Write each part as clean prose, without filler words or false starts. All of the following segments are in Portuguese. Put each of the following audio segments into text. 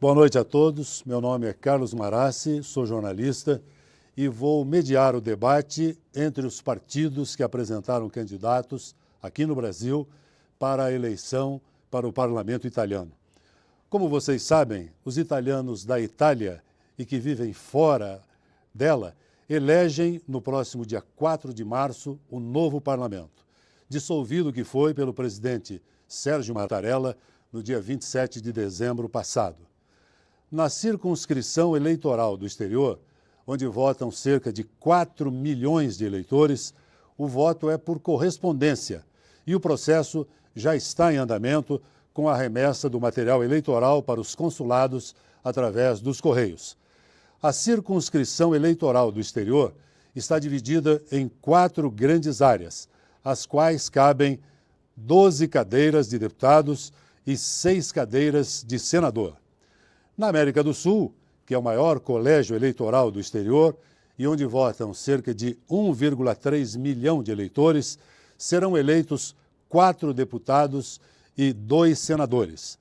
Boa noite a todos. Meu nome é Carlos Marassi, sou jornalista e vou mediar o debate entre os partidos que apresentaram candidatos aqui no Brasil para a eleição para o parlamento italiano. Como vocês sabem, os italianos da Itália e que vivem fora dela elegem no próximo dia 4 de março o novo parlamento, dissolvido que foi pelo presidente Sérgio Mattarella no dia 27 de dezembro passado. Na circunscrição eleitoral do exterior, onde votam cerca de 4 milhões de eleitores, o voto é por correspondência e o processo já está em andamento com a remessa do material eleitoral para os consulados através dos Correios. A circunscrição eleitoral do exterior está dividida em 4 grandes áreas, as quais cabem 12 cadeiras de deputados e 6 cadeiras de senador. Na América do Sul, que é o maior colégio eleitoral do exterior e onde votam cerca de 1,3 milhão de eleitores, serão eleitos 4 deputados e 2 senadores.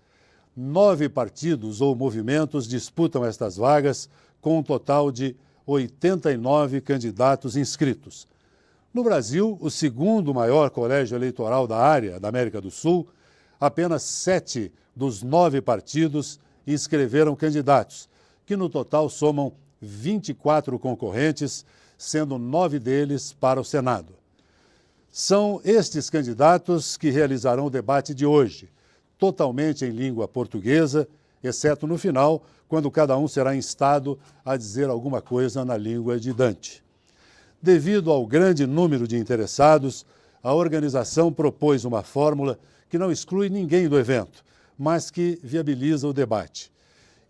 9 partidos ou movimentos disputam estas vagas, com um total de 89 candidatos inscritos. No Brasil, o segundo maior colégio eleitoral da área da América do Sul, apenas 7 dos 9 partidos inscreveram candidatos, que no total somam 24 concorrentes, sendo 9 deles para o Senado. São estes candidatos que realizarão o debate de hoje, totalmente em língua portuguesa, exceto no final, quando cada um será instado a dizer alguma coisa na língua de Dante. Devido ao grande número de interessados, a organização propôs uma fórmula que não exclui ninguém do evento, mas que viabiliza o debate.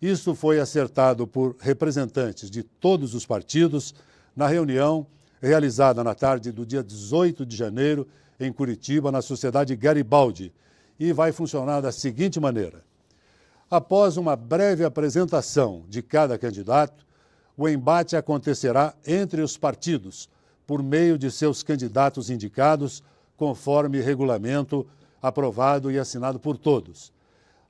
Isso foi acertado por representantes de todos os partidos na reunião realizada na tarde do dia 18 de janeiro em Curitiba, na Sociedade Garibaldi, e vai funcionar da seguinte maneira. Após uma breve apresentação de cada candidato, o embate acontecerá entre os partidos, por meio de seus candidatos indicados, conforme regulamento aprovado e assinado por todos.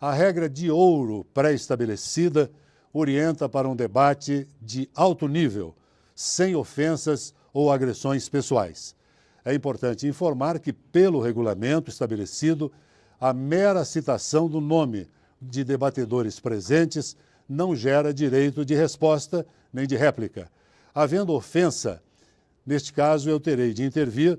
A regra de ouro pré-estabelecida orienta para um debate de alto nível, sem ofensas ou agressões pessoais. É importante informar que, pelo regulamento estabelecido, a mera citação do nome de debatedores presentes não gera direito de resposta nem de réplica. Havendo ofensa, neste caso eu terei de intervir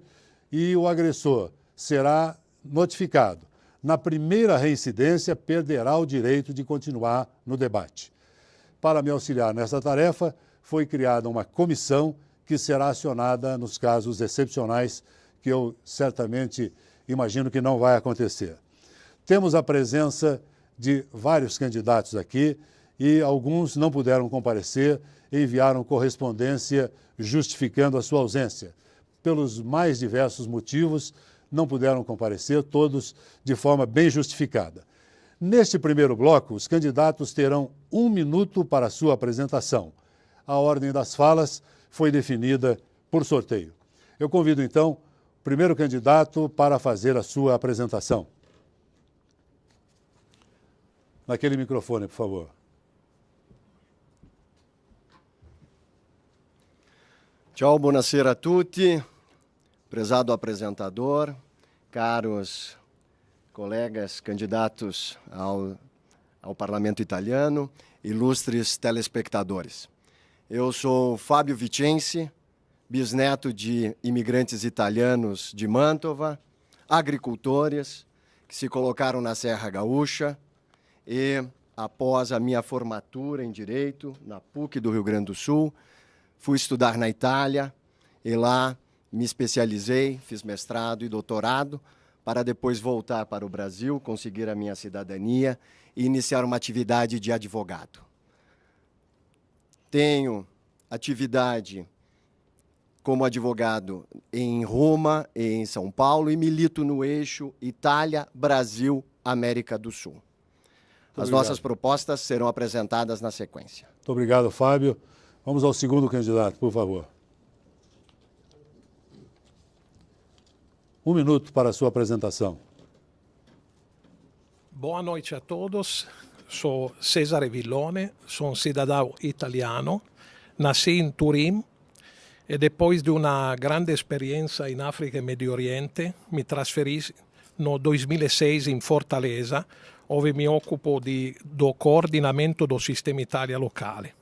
e o agressor será notificado. Na primeira reincidência, perderá o direito de continuar no debate. Para me auxiliar nessa tarefa, foi criada uma comissão que será acionada nos casos excepcionais que eu certamente imagino que não vai acontecer. Temos a presença de vários candidatos aqui e alguns não puderam comparecer e enviaram correspondência justificando a sua ausência. Pelos mais diversos motivos, não puderam comparecer, todos de forma bem justificada. Neste primeiro bloco, os candidatos terão 1 minuto para a sua apresentação. A ordem das falas foi definida por sorteio. Eu convido, então, o primeiro candidato para fazer a sua apresentação. Naquele microfone, por favor. Ciao, buonasera a tutti. Prezado apresentador, caros colegas candidatos ao Parlamento Italiano, ilustres telespectadores. Eu sou Fábio Vicenzi, bisneto de imigrantes italianos de Mantova, agricultores que se colocaram na Serra Gaúcha e, após a minha formatura em Direito, na PUC do Rio Grande do Sul, fui estudar na Itália e lá me especializei, fiz mestrado e doutorado, para depois voltar para o Brasil, conseguir a minha cidadania e iniciar uma atividade de advogado. Tenho atividade como advogado em Roma e em São Paulo e milito no eixo Itália, Brasil, América do Sul. As nossas propostas serão apresentadas na sequência. Muito obrigado, Fábio. Vamos ao segundo candidato, por favor. 1 minuto para a sua apresentação. Boa noite a todos. sou Cesare Villone, sou um cidadão italiano, nasci em Turim e depois de uma grande experiência em África e Medio Oriente mi trasferì no 2006 in Fortaleza, dove mi occupo do coordinamento do sistema Italia locale.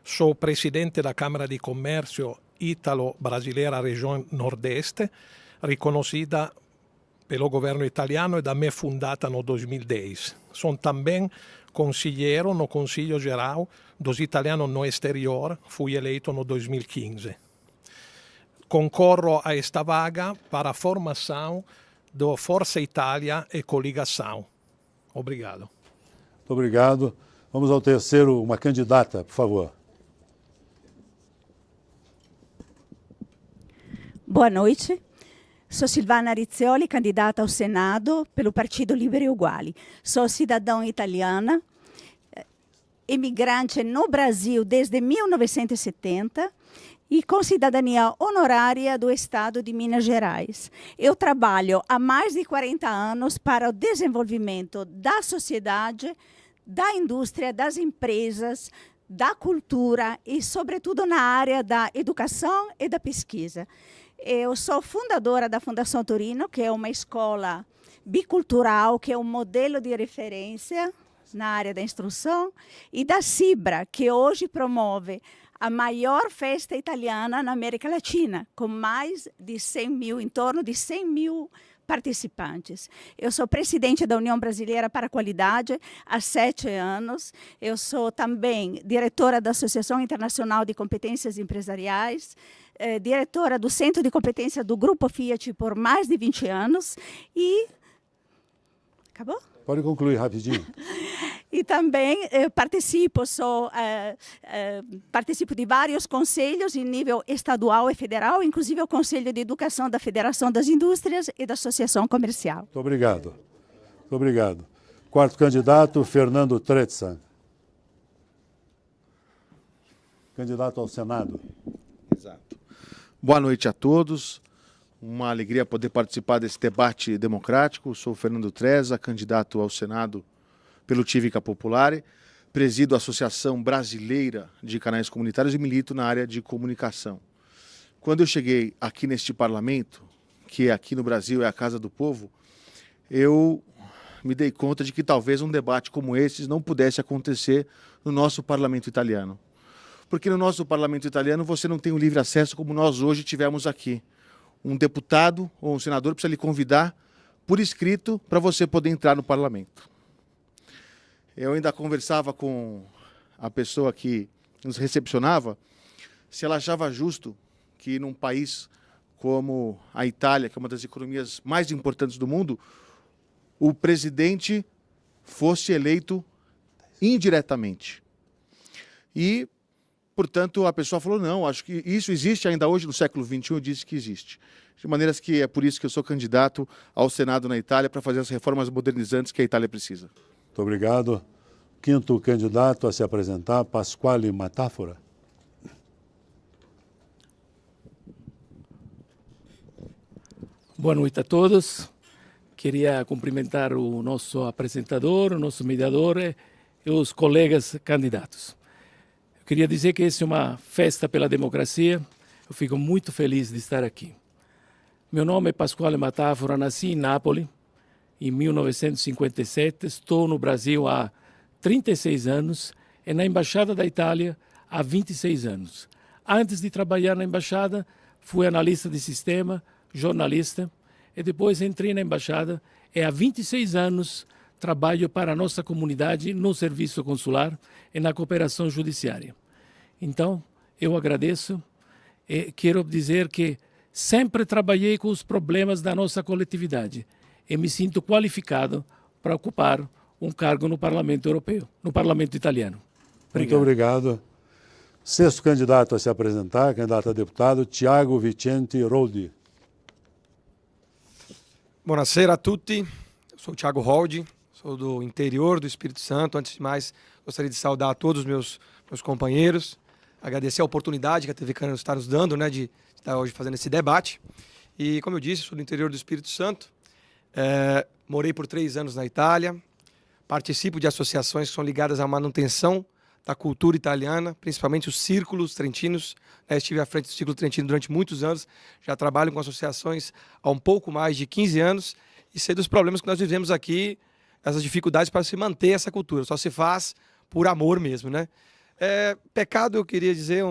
Sono presidente della Camera di Commercio Italo-Brasileira Região Nordeste, riconosciuta pelo governo italiano e da me fundata no 2010. Sono também consigliere no Consiglio Geral dos Italianos no Exterior, fui eleito no 2015. Concorro a esta vaga para a formação do Força Itália e coligação. Obrigado. Muito obrigado. Vamos ao terceiro, uma candidata, por favor. Boa noite. Sou Silvana Rizzioli, candidata ao Senado pelo Partido Liberi e Uguali. Sou cidadã italiana, imigrante no Brasil desde 1970 e com cidadania honorária do Estado de Minas Gerais. Eu trabalho há mais de 40 anos para o desenvolvimento da sociedade, da indústria, das empresas, da cultura e, sobretudo, na área da educação e da pesquisa. Eu sou fundadora da Fundação Torino, que é uma escola bicultural, que é um modelo de referência na área da instrução, e da Cibra, que hoje promove a maior festa italiana na América Latina, com mais de 100 mil, em torno de 100 mil participantes. Eu sou presidente da União Brasileira para a Qualidade há 7 anos. Eu sou também diretora da Associação Internacional de Competências Empresariais, diretora do Centro de Competência do Grupo Fiat por mais de 20 anos e... Acabou? Pode concluir rapidinho. E também participo de vários conselhos em nível estadual e federal, inclusive o Conselho de Educação da Federação das Indústrias e da Associação Comercial. Muito obrigado. Muito obrigado. Quarto candidato, Fernando Trezza. Candidato ao Senado. Exato. Boa noite a todos. Uma alegria poder participar desse debate democrático. Sou Fernando Trezza, candidato ao Senado pelo Civica Popolare, presido a Associação Brasileira de Canais Comunitários e milito na área de comunicação. Quando eu cheguei aqui neste parlamento, que aqui no Brasil é a Casa do Povo, eu me dei conta de que talvez um debate como esse não pudesse acontecer no nosso parlamento italiano. Porque no nosso parlamento italiano você não tem o livre acesso como nós hoje tivemos aqui. Um deputado ou um senador precisa lhe convidar por escrito para você poder entrar no parlamento. Eu ainda conversava com a pessoa que nos recepcionava se ela achava justo que num país como a Itália, que é uma das economias mais importantes do mundo, o presidente fosse eleito indiretamente. E, portanto, a pessoa falou, não, acho que isso existe ainda hoje no século XXI, eu disse que existe. De maneiras que é por isso que eu sou candidato ao Senado na Itália para fazer as reformas modernizantes que a Itália precisa. Muito obrigado. Quinto candidato a se apresentar, Pasquale Matafora. Boa noite a todos. Queria cumprimentar o nosso apresentador, o nosso mediador e os colegas candidatos. Eu queria dizer que essa é uma festa pela democracia. Eu fico muito feliz de estar aqui. Meu nome é Pasquale Matafora, nasci em Nápoles em 1957. Estou no Brasil há 36 anos e na Embaixada da Itália há 26 anos. Antes de trabalhar na Embaixada, fui analista de sistema, jornalista, e depois entrei na Embaixada e há 26 anos trabalho para a nossa comunidade no serviço consular e na cooperação judiciária. Então, eu agradeço e quero dizer que sempre trabalhei com os problemas da nossa coletividade e me sinto qualificado para ocupar um cargo no Parlamento Europeu, no Parlamento Italiano. Muito obrigado. Sexto candidato a se apresentar, candidato a deputado, Tiago Vicente Roldi. Buonasera a tutti, eu sou o Thiago Roldi, sou do interior do Espírito Santo. Antes de mais, gostaria de saudar a todos os meus companheiros, agradecer a oportunidade que a TV Câmara está nos dando, né, de estar hoje fazendo esse debate. E, como eu disse, sou do interior do Espírito Santo, morei por 3 anos na Itália, participo de associações que são ligadas à manutenção da cultura italiana, principalmente os círculos trentinos. Estive à frente do Círculo Trentino durante muitos anos, já trabalho com associações há um pouco mais de 15 anos e sei dos problemas que nós vivemos aqui, essas dificuldades para se manter essa cultura. Só se faz por amor mesmo, né? Pecado, eu queria dizer,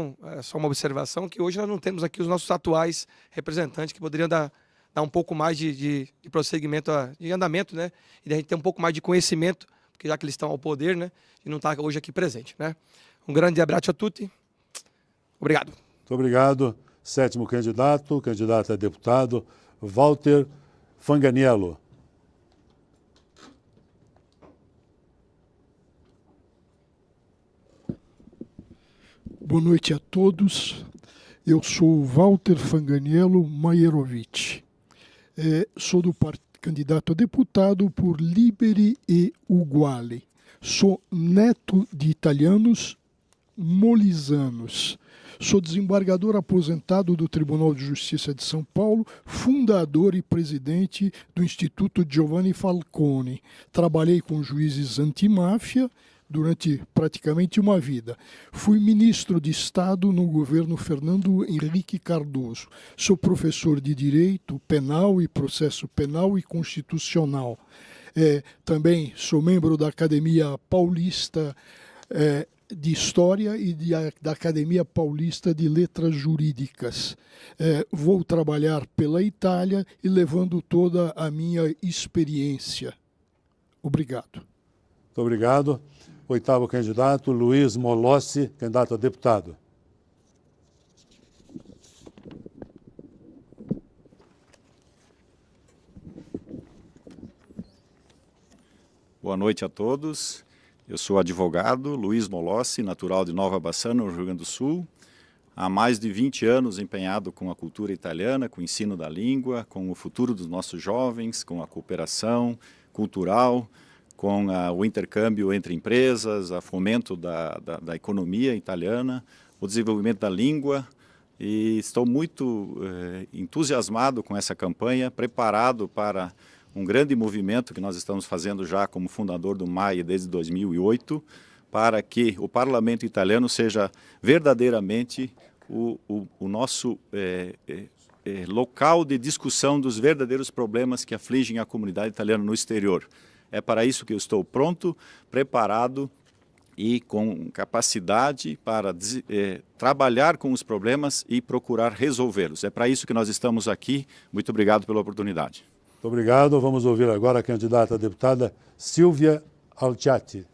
só uma observação, que hoje nós não temos aqui os nossos atuais representantes que poderiam dar um pouco mais de prosseguimento, de andamento, né? E a gente ter um pouco mais de conhecimento, porque já que eles estão ao poder, né? E não está hoje aqui presente, né? Um grande abraço a tutti. Obrigado. Muito obrigado. Sétimo candidato, candidato a deputado, Walter Fanganiello. Boa noite a todos. Eu sou Walter Fanganiello Maierovic. Sou candidato a deputado por Liberi e Uguali. Sou neto de italianos molisanos. Sou desembargador aposentado do Tribunal de Justiça de São Paulo, fundador e presidente do Instituto Giovanni Falcone. Trabalhei com juízes antimáfia durante praticamente uma vida. Fui ministro de Estado no governo Fernando Henrique Cardoso. Sou professor de Direito Penal e Processo Penal e Constitucional. Também sou membro da Academia Paulista de História e da Academia Paulista de Letras Jurídicas. Vou trabalhar pela Itália e levando toda a minha experiência. Obrigado. Muito obrigado. Oitavo candidato, Luiz Molossi, candidato a deputado. Boa noite a todos. Eu sou advogado Luiz Molossi, natural de Nova Bassano, no Rio Grande do Sul. Há mais de 20 anos empenhado com a cultura italiana, com o ensino da língua, com o futuro dos nossos jovens, com a cooperação cultural, com o intercâmbio entre empresas, o fomento da economia italiana, o desenvolvimento da língua. E estou muito entusiasmado com essa campanha, preparado para um grande movimento que nós estamos fazendo já como fundador do MAIE desde 2008, para que o parlamento italiano seja verdadeiramente o nosso local de discussão dos verdadeiros problemas que afligem a comunidade italiana no exterior. É para isso que eu estou pronto, preparado e com capacidade para trabalhar com os problemas e procurar resolvê-los. É para isso que nós estamos aqui. Muito obrigado pela oportunidade. Muito obrigado. Vamos ouvir agora a candidata a deputada Silvia Alciati.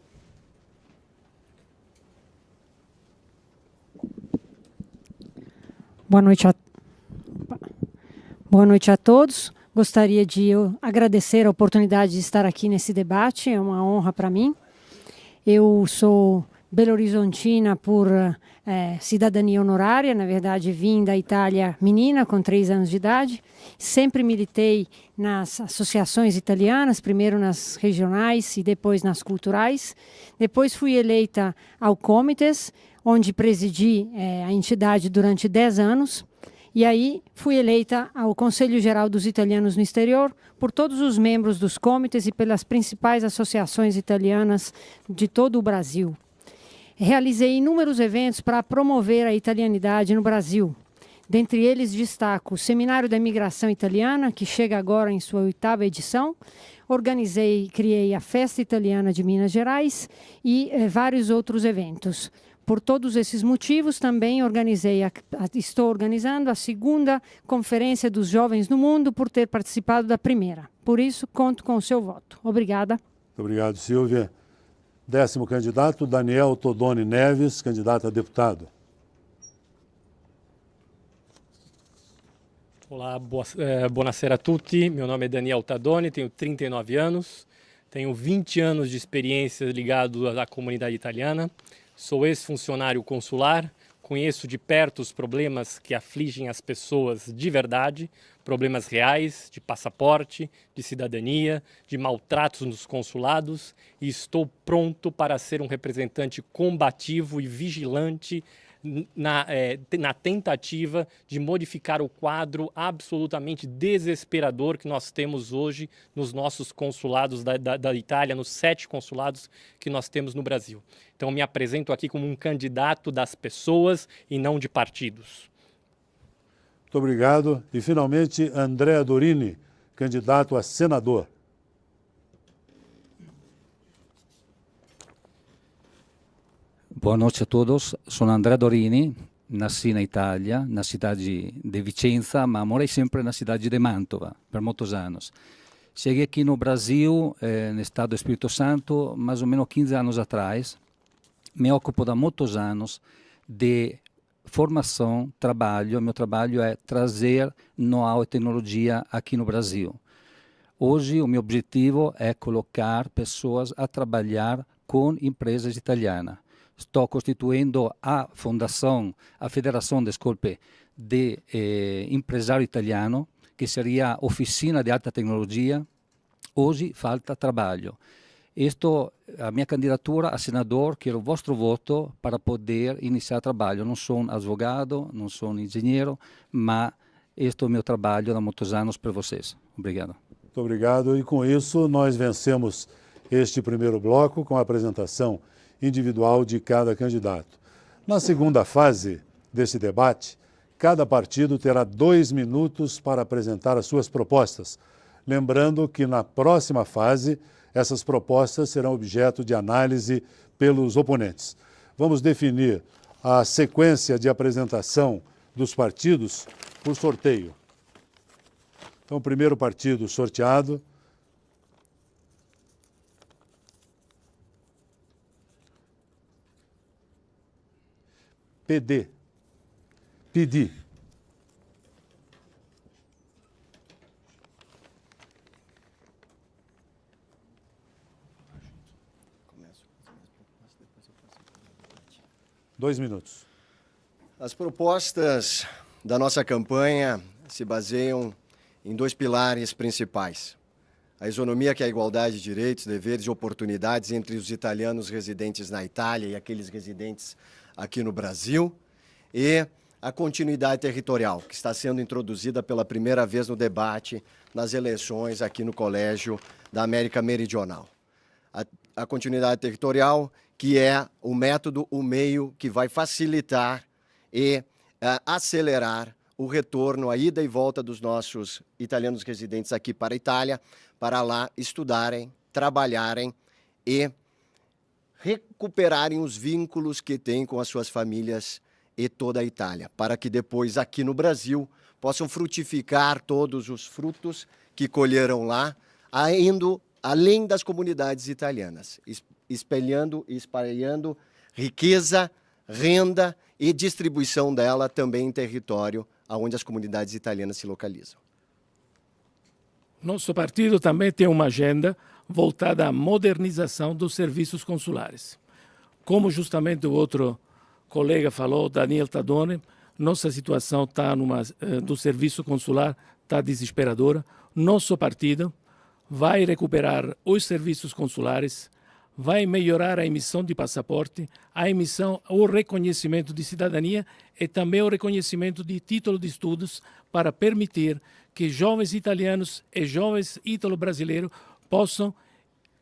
Boa noite a todos. Gostaria de agradecer a oportunidade de estar aqui nesse debate, é uma honra para mim. Eu sou belo-horizontina por cidadania honorária, na verdade vim da Itália menina, com 3 anos de idade. Sempre militei nas associações italianas, primeiro nas regionais e depois nas culturais. Depois fui eleita ao Comites, onde presidi a entidade durante 10 anos. E aí fui eleita ao Conselho Geral dos Italianos no Exterior por todos os membros dos comitês e pelas principais associações italianas de todo o Brasil. Realizei inúmeros eventos para promover a italianidade no Brasil. Dentre eles destaco o Seminário da Imigração Italiana, que chega agora em sua 8ª edição. Organizei e criei a Festa Italiana de Minas Gerais e vários outros eventos. Por todos esses motivos, também estou organizando a 2ª Conferência dos Jovens no Mundo, por ter participado da primeira. Por isso, conto com o seu voto. Obrigada. Muito obrigado, Silvia. 10º candidato, Daniel Todoni Neves, candidato a deputado. Olá, buonasera a tutti. Meu nome é Daniel Todoni, tenho 39 anos, tenho 20 anos de experiência ligado à comunidade italiana. Sou ex-funcionário consular, conheço de perto os problemas que afligem as pessoas de verdade, problemas reais, de passaporte, de cidadania, de maltratos nos consulados, e estou pronto para ser um representante combativo e vigilante na tentativa de modificar o quadro absolutamente desesperador que nós temos hoje nos nossos consulados da Itália, nos 7 consulados que nós temos no Brasil. Então, me apresento aqui como um candidato das pessoas e não de partidos. Muito obrigado. E, finalmente, Andrea Dorini, candidato a senador. Boa noite a todos. Sono Andrea Dorini, nasci na Itália, na cidade de Vicenza, mas morei sempre na cidade de Mantova, por muitos anos. Cheguei aqui no Brasil, no estado do Espírito Santo, mais ou menos 15 anos atrás. Me ocupo há muitos anos de formação, trabalho. Meu trabalho é trazer know-how e tecnologia aqui no Brasil. Hoje, o meu objetivo é colocar pessoas a trabalhar com empresas italianas. Estou constituindo a Federação, desculpe, de Empresário Italiano, que seria a oficina de alta tecnologia. Hoje falta trabalho. A minha candidatura a senador, quero o vosso voto para poder iniciar trabalho. Não sou um advogado, não sou um engenheiro, mas este é o meu trabalho há muitos anos para vocês. Obrigado. Muito obrigado. E com isso, nós vencemos este primeiro bloco com a apresentação individual de cada candidato. Na segunda fase desse debate, cada partido terá 2 minutos para apresentar as suas propostas. Lembrando que na próxima fase, essas propostas serão objeto de análise pelos oponentes. Vamos definir a sequência de apresentação dos partidos por sorteio. Então, o primeiro partido sorteado PD. Dois minutos. As propostas da nossa campanha se baseiam em 2 pilares principais. A isonomia, que é a igualdade de direitos, deveres e oportunidades entre os italianos residentes na Itália e aqueles residentes aqui no Brasil, e a continuidade territorial, que está sendo introduzida pela primeira vez no debate nas eleições aqui no Colégio da América Meridional. A continuidade territorial, que é o método, o meio que vai facilitar e acelerar o retorno, a ida e volta dos nossos italianos residentes aqui para a Itália, para lá estudarem, trabalharem e recuperarem os vínculos que têm com as suas famílias e toda a Itália, para que depois aqui no Brasil possam frutificar todos os frutos que colheram lá, indo além das comunidades italianas, espalhando riqueza, renda e distribuição dela também em território onde as comunidades italianas se localizam. Nosso partido também tem uma agenda voltada à modernização dos serviços consulares. Como justamente o outro colega falou, Daniel Tadone, nossa situação do serviço consular está desesperadora. Nosso partido vai recuperar os serviços consulares, vai melhorar a emissão de passaporte, o reconhecimento de cidadania e também o reconhecimento de título de estudos para permitir que jovens italianos e jovens ítalo-brasileiros possam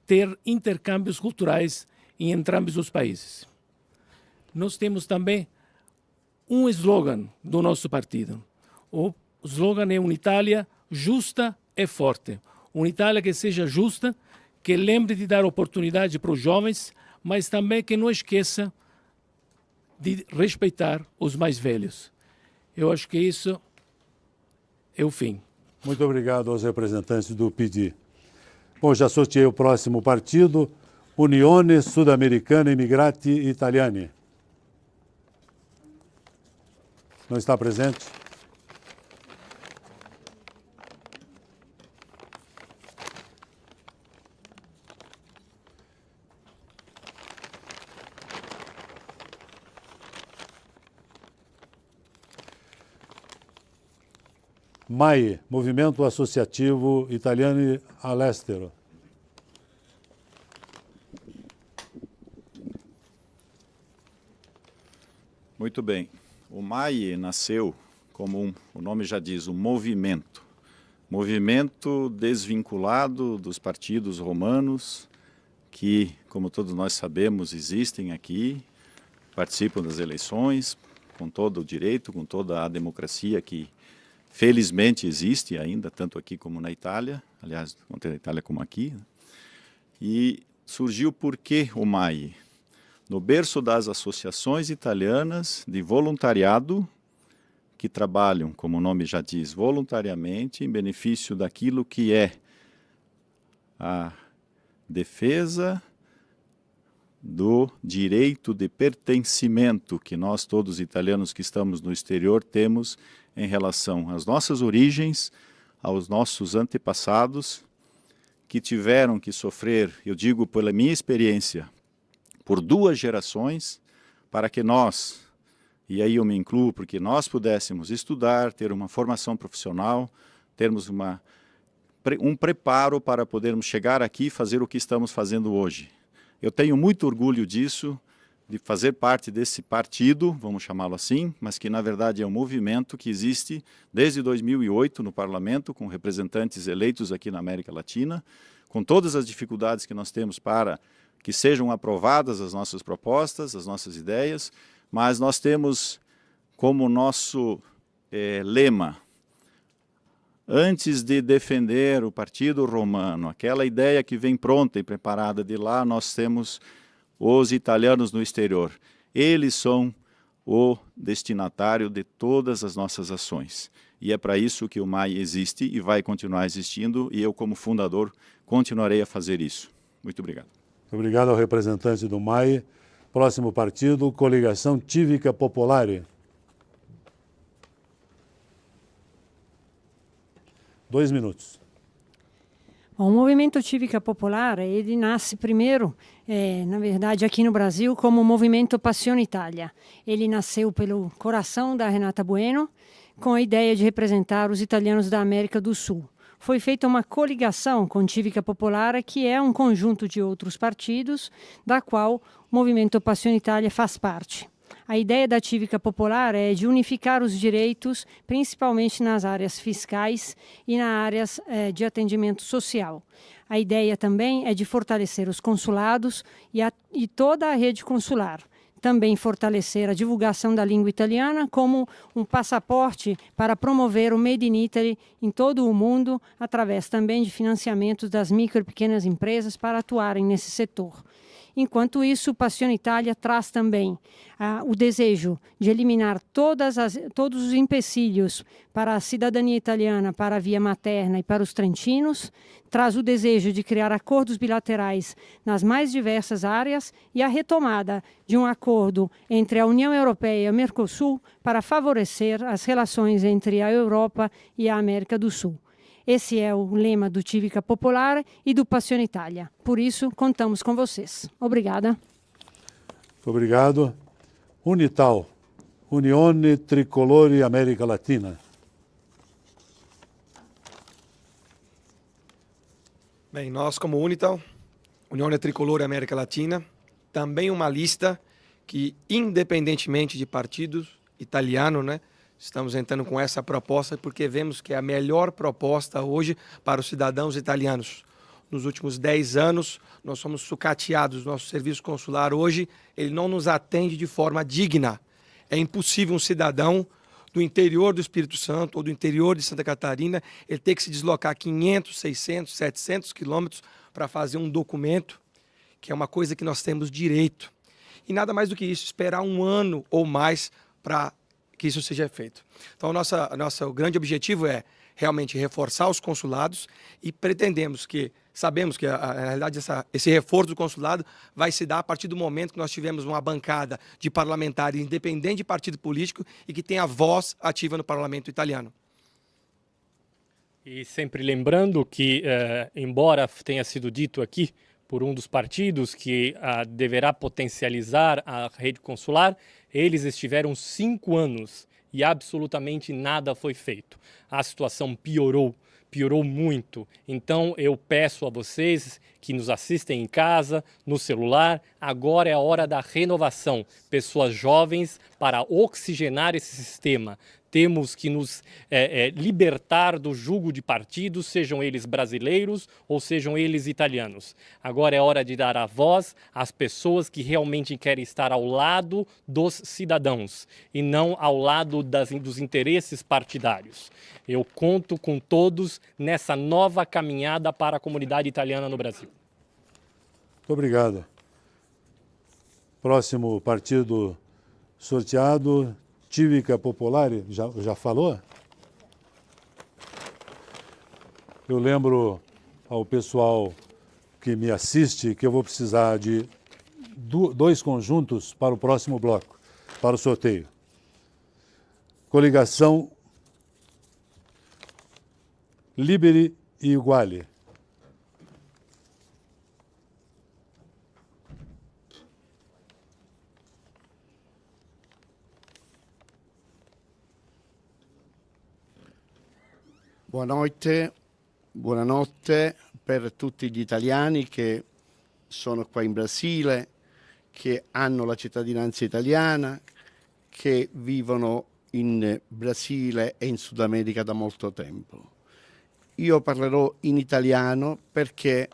ter intercâmbios culturais em ambos os países. Nós temos também um slogan do nosso partido. O slogan é uma Itália justa e forte. Uma Itália que seja justa, que lembre de dar oportunidade para os jovens, mas também que não esqueça de respeitar os mais velhos. Eu acho que isso é o fim. Muito obrigado aos representantes do PD. Bom, já sorteei o próximo partido, Unione Sudamericana Immigrati Italiani. Não está presente? MAI, Movimento Associativo Italiani all'Estero. Muito bem. O MAI nasceu como, o nome já diz, um movimento. Movimento desvinculado dos partidos romanos que, como todos nós sabemos, existem aqui, participam das eleições com todo o direito, com toda a democracia que felizmente existe ainda, tanto aqui como na Itália, aliás, tanto na Itália como aqui. E surgiu por que o MAI? No berço das associações italianas de voluntariado, que trabalham, como o nome já diz, voluntariamente, em benefício daquilo que é a defesa do direito de pertencimento que nós todos italianos que estamos no exterior temos em relação às nossas origens, aos nossos antepassados, que tiveram que sofrer, eu digo pela minha experiência, por 2 gerações, para que nós, e aí eu me incluo, porque nós pudéssemos estudar, ter uma formação profissional, termos um preparo para podermos chegar aqui e fazer o que estamos fazendo hoje. Eu tenho muito orgulho disso, de fazer parte desse partido, vamos chamá-lo assim, mas que na verdade é um movimento que existe desde 2008 no parlamento, com representantes eleitos aqui na América Latina, com todas as dificuldades que nós temos para que sejam aprovadas as nossas propostas, as nossas ideias, mas nós temos como nosso lema, antes de defender o Partido Romano, aquela ideia que vem pronta e preparada de lá, nós temos os italianos no exterior. Eles são o destinatário de todas as nossas ações. E é para isso que o MAI existe e vai continuar existindo, e eu, como fundador, continuarei a fazer isso. Muito obrigado. Obrigado ao representante do MAI. Próximo partido, Coligação Cívica Popolare. 2 minutos. Bom, o Movimento Cívica Popolare, ele nasce primeiro, na verdade, aqui no Brasil, como o Movimento Passione Italia. Ele nasceu pelo coração da Renata Bueno, com a ideia de representar os italianos da América do Sul. Foi feita uma coligação com Cívica Popolare, que é um conjunto de outros partidos, da qual o Movimento Passione Italia faz parte. A ideia da Cívica Popolare é de unificar os direitos, principalmente nas áreas fiscais e nas áreas de atendimento social. A ideia também é de fortalecer os consulados e toda a rede consular. Também fortalecer a divulgação da língua italiana como um passaporte para promover o Made in Italy em todo o mundo, através também de financiamentos das micro e pequenas empresas para atuarem nesse setor. Enquanto isso, o Passione Italia traz também o desejo de eliminar todos os empecilhos para a cidadania italiana, para a via materna e para os trentinos, traz o desejo de criar acordos bilaterais nas mais diversas áreas e a retomada de um acordo entre a União Europeia e o Mercosul para favorecer as relações entre a Europa e a América do Sul. Esse é o lema do Cívica Popolare e do Passione Italia. Por isso, contamos com vocês. Obrigada. Obrigado. Unital, Unione Tricolore América Latina. Bem, nós como Unital, Unione Tricolore América Latina, também uma lista que, independentemente de partidos italiano, né, estamos entrando com essa proposta porque vemos que é a melhor proposta hoje para os cidadãos italianos. Nos últimos 10 anos, nós somos sucateados. Nosso serviço consular hoje, ele não nos atende de forma digna. É impossível um cidadão do interior do Espírito Santo ou do interior de Santa Catarina, ele ter que se deslocar 500, 600, 700 quilômetros para fazer um documento, que é uma coisa que nós temos direito. E nada mais do que isso, esperar 1 ano ou mais para que isso seja feito. Então, o grande objetivo é realmente reforçar os consulados e sabemos que, na realidade, esse reforço do consulado vai se dar a partir do momento que nós tivermos uma bancada de parlamentares independente de partido político e que tenha voz ativa no parlamento italiano. E sempre lembrando que, embora tenha sido dito aqui por um dos partidos que deverá potencializar a rede consular, eles estiveram 5 anos e absolutamente nada foi feito. A situação piorou piorou muito. Então eu peço a vocês que nos assistem em casa, no celular, agora é a hora da renovação. Pessoas jovens para oxigenar esse sistema. Temos que nos libertar do jugo de partidos, sejam eles brasileiros ou sejam eles italianos. Agora é hora de dar a voz às pessoas que realmente querem estar ao lado dos cidadãos e não ao lado dos interesses partidários. Eu conto com todos nessa nova caminhada para a comunidade italiana no Brasil. Muito obrigado. Próximo partido sorteado, Civica Popolare, já falou? Eu lembro ao pessoal que me assiste que eu vou precisar de dois conjuntos para o próximo bloco, para o sorteio. Coligação Liberi e Uguali. Buonanotte per tutti gli italiani che sono qua in Brasile, che hanno la cittadinanza italiana, che vivono in Brasile e in Sud America da molto tempo. Io parlerò in italiano perché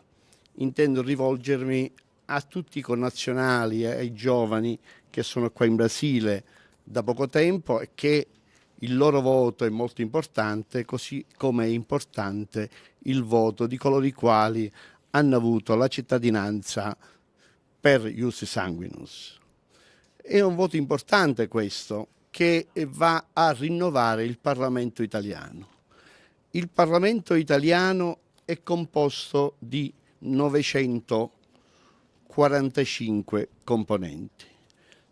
intendo rivolgermi a tutti i connazionali e ai giovani che sono qua in Brasile da poco tempo e che il loro voto è molto importante, così come è importante il voto di coloro i quali hanno avuto la cittadinanza per ius sanguinis. È un voto importante questo, che va a rinnovare il Parlamento italiano. Il Parlamento italiano è composto di 945 componenti.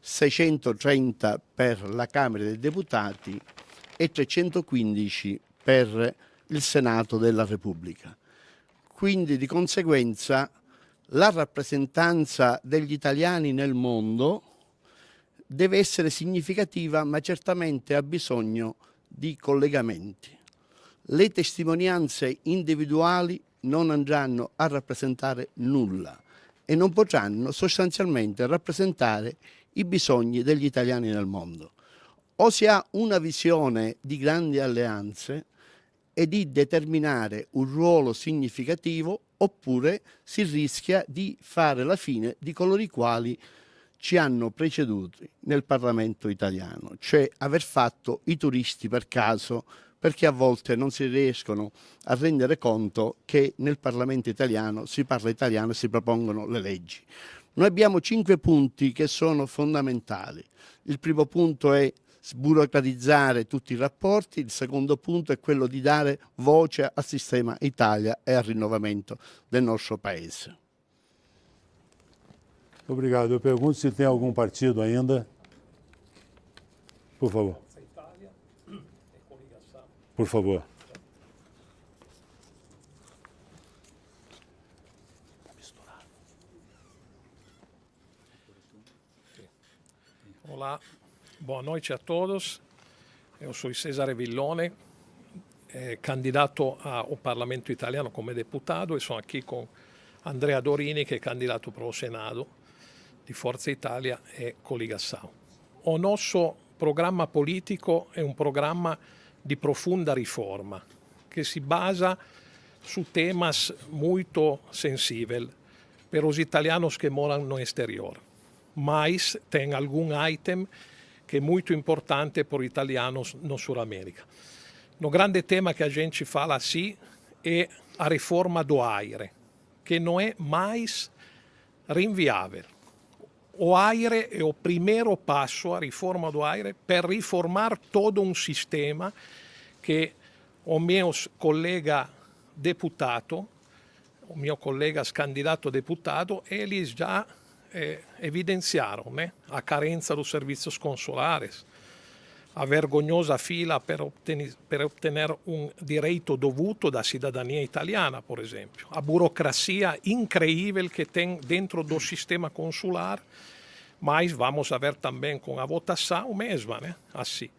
630 per la Camera dei Deputati e 315 per il Senato della Repubblica. Quindi di conseguenza la rappresentanza degli italiani nel mondo deve essere significativa, ma certamente ha bisogno di collegamenti. Le testimonianze individuali non andranno a rappresentare nulla e non potranno sostanzialmente rappresentare i bisogni degli italiani nel mondo. O si ha una visione di grandi alleanze e di determinare un ruolo significativo, oppure si rischia di fare la fine di coloro i quali ci hanno preceduti nel Parlamento italiano, cioè aver fatto i turisti per caso, perché a volte non si riescono a rendere conto che nel Parlamento italiano si parla italiano e si propongono le leggi. Noi abbiamo 5 punti che sono fondamentali. Il primo punto è sburocratizzare tutti i rapporti, il secondo punto è quello di dare voce al sistema Italia e al rinnovamento del nostro Paese. Obrigado. Eu pergunto se tem algum partido ainda. Por favor. Por favor. Olá, boa noite a todos. Eu sou Cesare Villone, candidato ao Parlamento Italiano come deputato e sono qui con Andrea Dorini che è candidato per il Senato di Forza Italia e Coligação. Il nostro programma politico è un programma di profonda riforma che si basa su temas molto sensibili per os italianos che morano no exterior. Mas tem algum item que é muito importante para os italianos no Sul América. No grande tema que a gente fala assim é a reforma do AIRE, que não é mais rinviável. O AIRE é o primeiro passo, a riforma do AIRE, per riformar todo um sistema che o mio collega deputato, o mio collega candidato deputato, eles já evidenciaram, né? A carenza dos serviços consulares, a vergognosa fila per ottenere un direito dovuto da cidadania italiana, por esempio, a burocracia incrível que tem dentro do sistema consular, mas vamos a ver também com a votação mesma, né? Assim.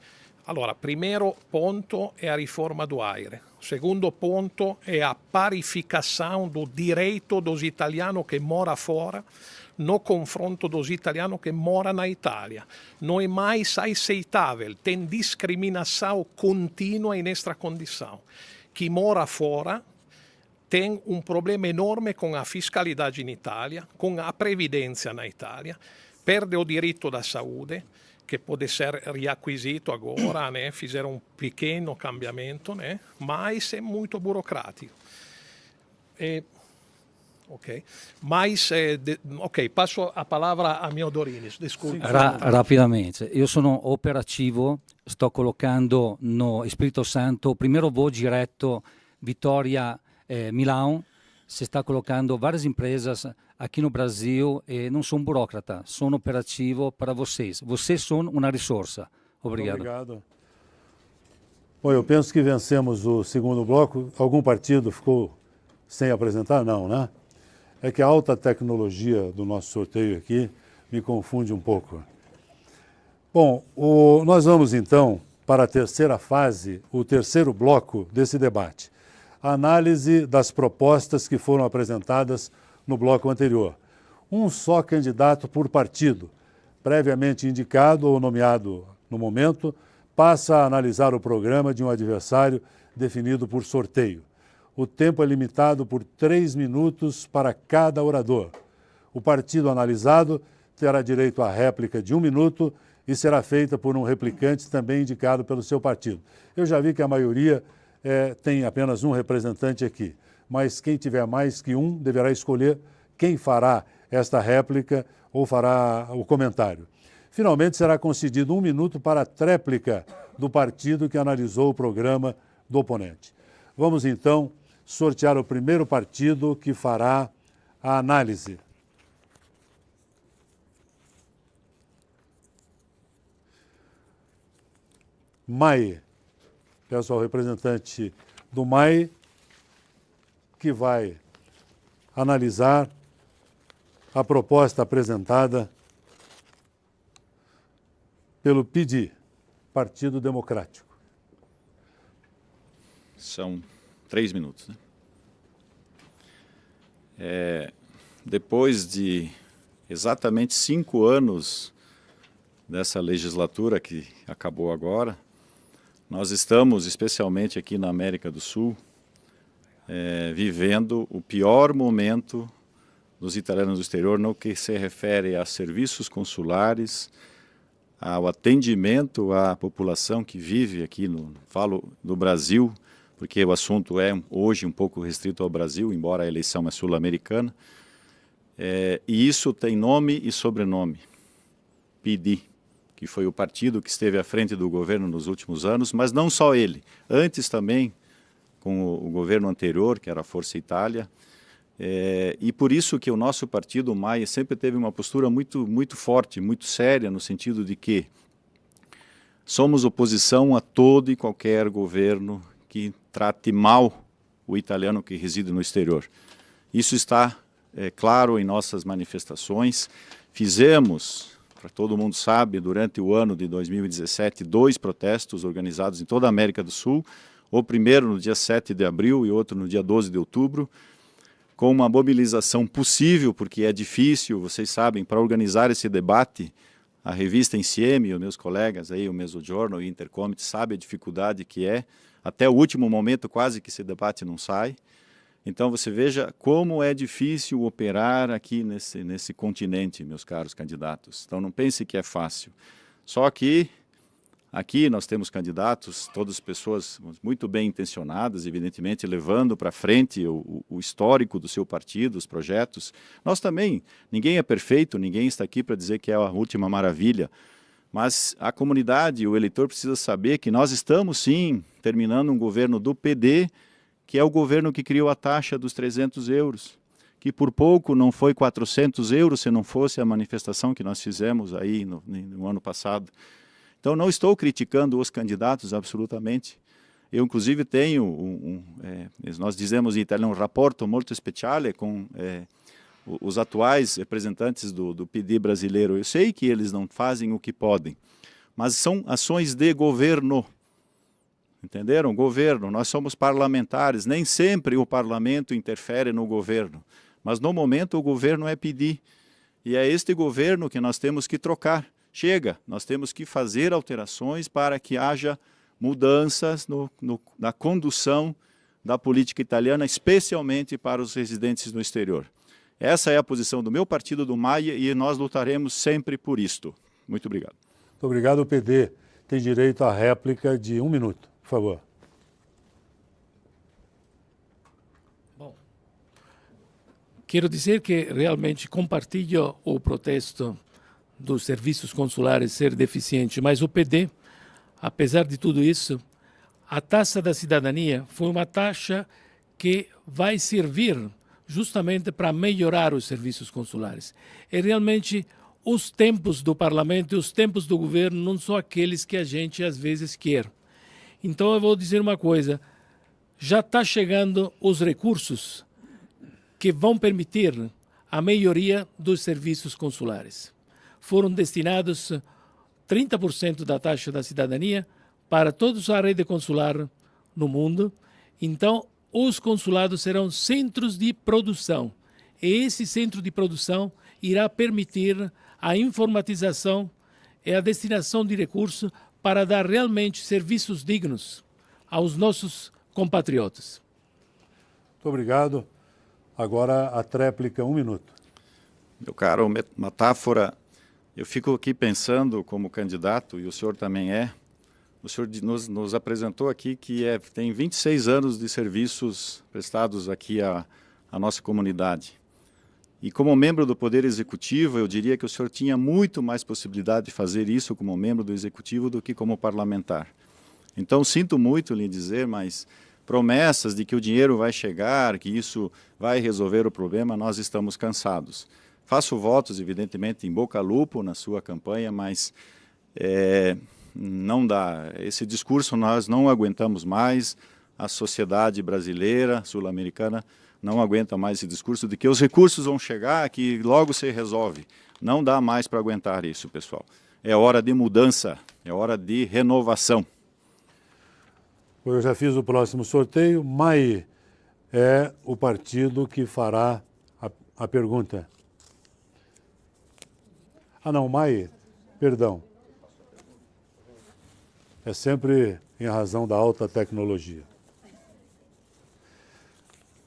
Allora, primeiro ponto é a reforma do aire. Segundo ponto é a parificação do direito dos italianos que moram fora no confronto dos italianos que moram na Itália. Não é mais aceitável, tem discriminação contínua nesta condição. Quem mora fora tem um problema enorme com a fiscalidade in Itália, com a previdência na Itália, perde o diritto da saúde, che può essere riacquisito agora, né? Fizeram um pequeno cambiamento, né? Mas é muito burocrático. Ok, mas ok, passo a palavra a mio Dorinis, desculpe. Rapidamente, io sono operativo, sto collocando no Espírito Santo, o primeiro voo direto Vitória Milão, se está colocando várias empresas aqui no Brasil e não sou um burocrata, sou operativo para vocês. Vocês são uma resourça. Obrigado. Obrigado. Bom, eu penso que vencemos o segundo bloco. Algum partido ficou sem apresentar? Não, né? É que a alta tecnologia do nosso sorteio aqui me confunde um pouco. Bom, nós vamos então para a terceira fase, o terceiro bloco desse debate. A análise das propostas que foram apresentadas no bloco anterior. Um só candidato por partido, previamente indicado ou nomeado no momento, passa a analisar o programa de um adversário definido por sorteio. O tempo é limitado por 3 minutos para cada orador. O partido analisado terá direito à réplica de 1 minuto e será feita por um replicante também indicado pelo seu partido. Eu já vi que a maioria tem apenas um representante aqui, mas quem tiver mais que um deverá escolher quem fará esta réplica ou fará o comentário. Finalmente, será concedido 1 minuto para a tréplica do partido que analisou o programa do oponente. Vamos, então, sortear o primeiro partido que fará a análise. MAI. Peço ao representante do MAI que vai analisar a proposta apresentada pelo PD, Partido Democrático. São 3 minutos, né? Depois de exatamente 5 anos dessa legislatura que acabou agora, nós estamos, especialmente aqui na América do Sul, vivendo o pior momento dos italianos do exterior no que se refere a serviços consulares, ao atendimento à população que vive aqui, falo do Brasil, porque o assunto é hoje um pouco restrito ao Brasil, embora a eleição é sul-americana, e isso tem nome e sobrenome, PD, que foi o partido que esteve à frente do governo nos últimos anos, mas não só ele, antes também com o governo anterior, que era a Força Itália, e por isso que o nosso partido, o MAI, sempre teve uma postura muito forte, muito séria, no sentido de que somos oposição a todo e qualquer governo que trate mal o italiano que reside no exterior. Isso está claro em nossas manifestações. Fizemos, para todo mundo sabe, durante o ano de 2017, 2 protestos organizados em toda a América do Sul, o primeiro no dia 7 de abril e outro no dia 12 de outubro, com uma mobilização possível, porque é difícil, vocês sabem, para organizar esse debate, a revista Insieme, os meus colegas aí, o Mezzogiorno e o Intercomite, sabem a dificuldade que é, até o último momento quase que esse debate não sai. Então você veja como é difícil operar aqui nesse continente, meus caros candidatos. Então não pense que é fácil. Só que aqui nós temos candidatos, todas pessoas muito bem intencionadas, evidentemente, levando para frente o histórico do seu partido, os projetos. Nós também, ninguém é perfeito, ninguém está aqui para dizer que é a última maravilha, mas a comunidade, o eleitor precisa saber que nós estamos, sim, terminando um governo do PD, que é o governo que criou a taxa dos 300 euros, que por pouco não foi 400 euros se não fosse a manifestação que nós fizemos aí no ano passado. Então, não estou criticando os candidatos, absolutamente. Eu, inclusive, tenho, nós dizemos em italiano, um rapporto molto speciale com os atuais representantes do PD brasileiro. Eu sei que eles não fazem o que podem. mas são ações de governo. Entenderam? Governo, nós somos parlamentares, nem sempre o parlamento interfere no governo, mas no momento o governo é pedir, e é este governo que nós temos que trocar. Chega, nós temos que fazer alterações para que haja mudanças na condução da política italiana, especialmente para os residentes no exterior. Essa é a posição do meu partido, do Maia, e nós lutaremos sempre por isto. Muito obrigado. Muito obrigado. O PD tem direito à réplica de 1 minuto, por favor. Bom, quero dizer que realmente compartilho o protesto dos serviços consulares ser deficiente, mas o PD, apesar de tudo isso, a taxa da cidadania foi uma taxa que vai servir justamente para melhorar os serviços consulares. E realmente os tempos do parlamento e os tempos do governo não são aqueles que a gente às vezes quer. Então eu vou dizer uma coisa, já está chegando os recursos que vão permitir a melhoria dos serviços consulares. Foram destinados 30% da taxa da cidadania para toda a rede consular no mundo. Então, os consulados serão centros de produção. E esse centro de produção irá permitir a informatização e a destinação de recursos para dar realmente serviços dignos aos nossos compatriotas. Muito obrigado. Agora a tréplica, 1 minuto. Meu caro, metáfora, eu fico aqui pensando como candidato, e o senhor também é, o senhor nos apresentou aqui que tem 26 anos de serviços prestados aqui à nossa comunidade. E como membro do Poder Executivo, eu diria que o senhor tinha muito mais possibilidade de fazer isso como membro do Executivo do que como parlamentar. Então, sinto muito lhe dizer, mas promessas de que o dinheiro vai chegar, que isso vai resolver o problema, nós estamos cansados. Faço votos, evidentemente, em boca-lupo na sua campanha, mas não dá. Esse discurso nós não aguentamos mais, a sociedade brasileira, sul-americana, não aguenta mais esse discurso de que os recursos vão chegar, que logo se resolve. Não dá mais para aguentar isso, pessoal. É hora de mudança, é hora de renovação. Eu já fiz o próximo sorteio. MAI é o partido que fará a pergunta. Ah, não, MAI, perdão. É sempre em razão da alta tecnologia.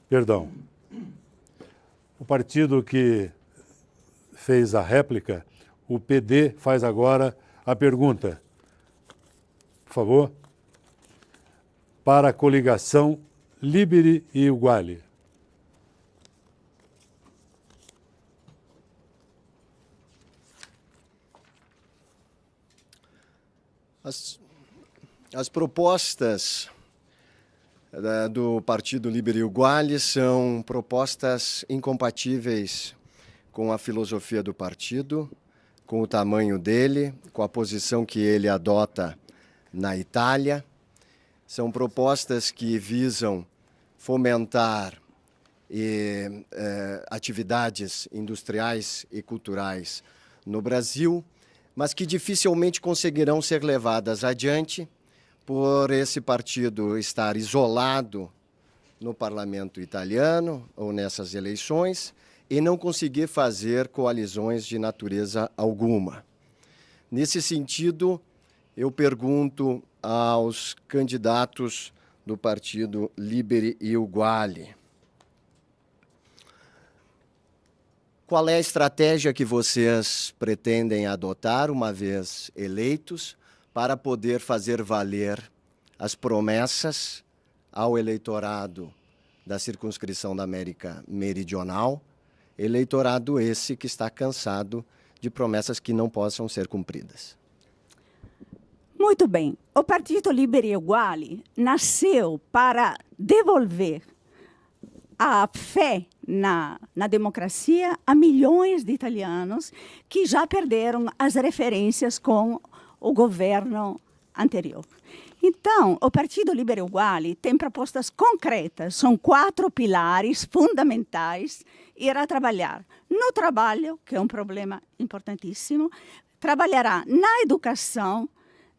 Perdão. O partido que fez a réplica, o PD, faz agora a pergunta. Por favor. Para a coligação Liberi e Uguali. As propostas do Partido Liberi e Uguali são propostas incompatíveis com a filosofia do partido, com o tamanho dele, com a posição que ele adota na Itália. São propostas que visam fomentar atividades industriais e culturais no Brasil, mas que dificilmente conseguirão ser levadas adiante por esse partido estar isolado no parlamento italiano ou nessas eleições e não conseguir fazer coalizões de natureza alguma. Nesse sentido, eu pergunto aos candidatos do Partido Liberi e Uguali: qual é a estratégia que vocês pretendem adotar, uma vez eleitos, para poder fazer valer as promessas ao eleitorado da circunscrição da América Meridional, eleitorado esse que está cansado de promessas que não possam ser cumpridas? Muito bem. O Partido Liberi e Uguali nasceu para devolver a fé na democracia a milhões de italianos que já perderam as referências com o governo anterior. Então, o Partido Liberi e Uguali tem propostas concretas, são 4 pilares fundamentais, irá trabalhar no trabalho, que é um problema importantíssimo, trabalhará na educação,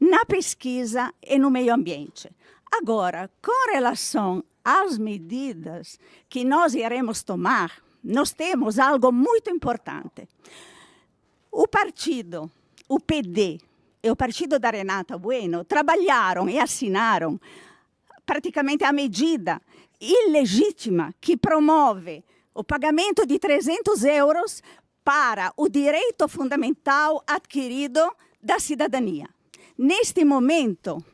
na pesquisa e no meio ambiente. Agora, com relação às medidas que nós iremos tomar, nós temos algo muito importante. O partido, o PD e o partido da Renata Bueno trabalharam e assinaram praticamente a medida ilegítima que promove o pagamento de 300 euros para o direito fundamental adquirido da cidadania. Neste momento,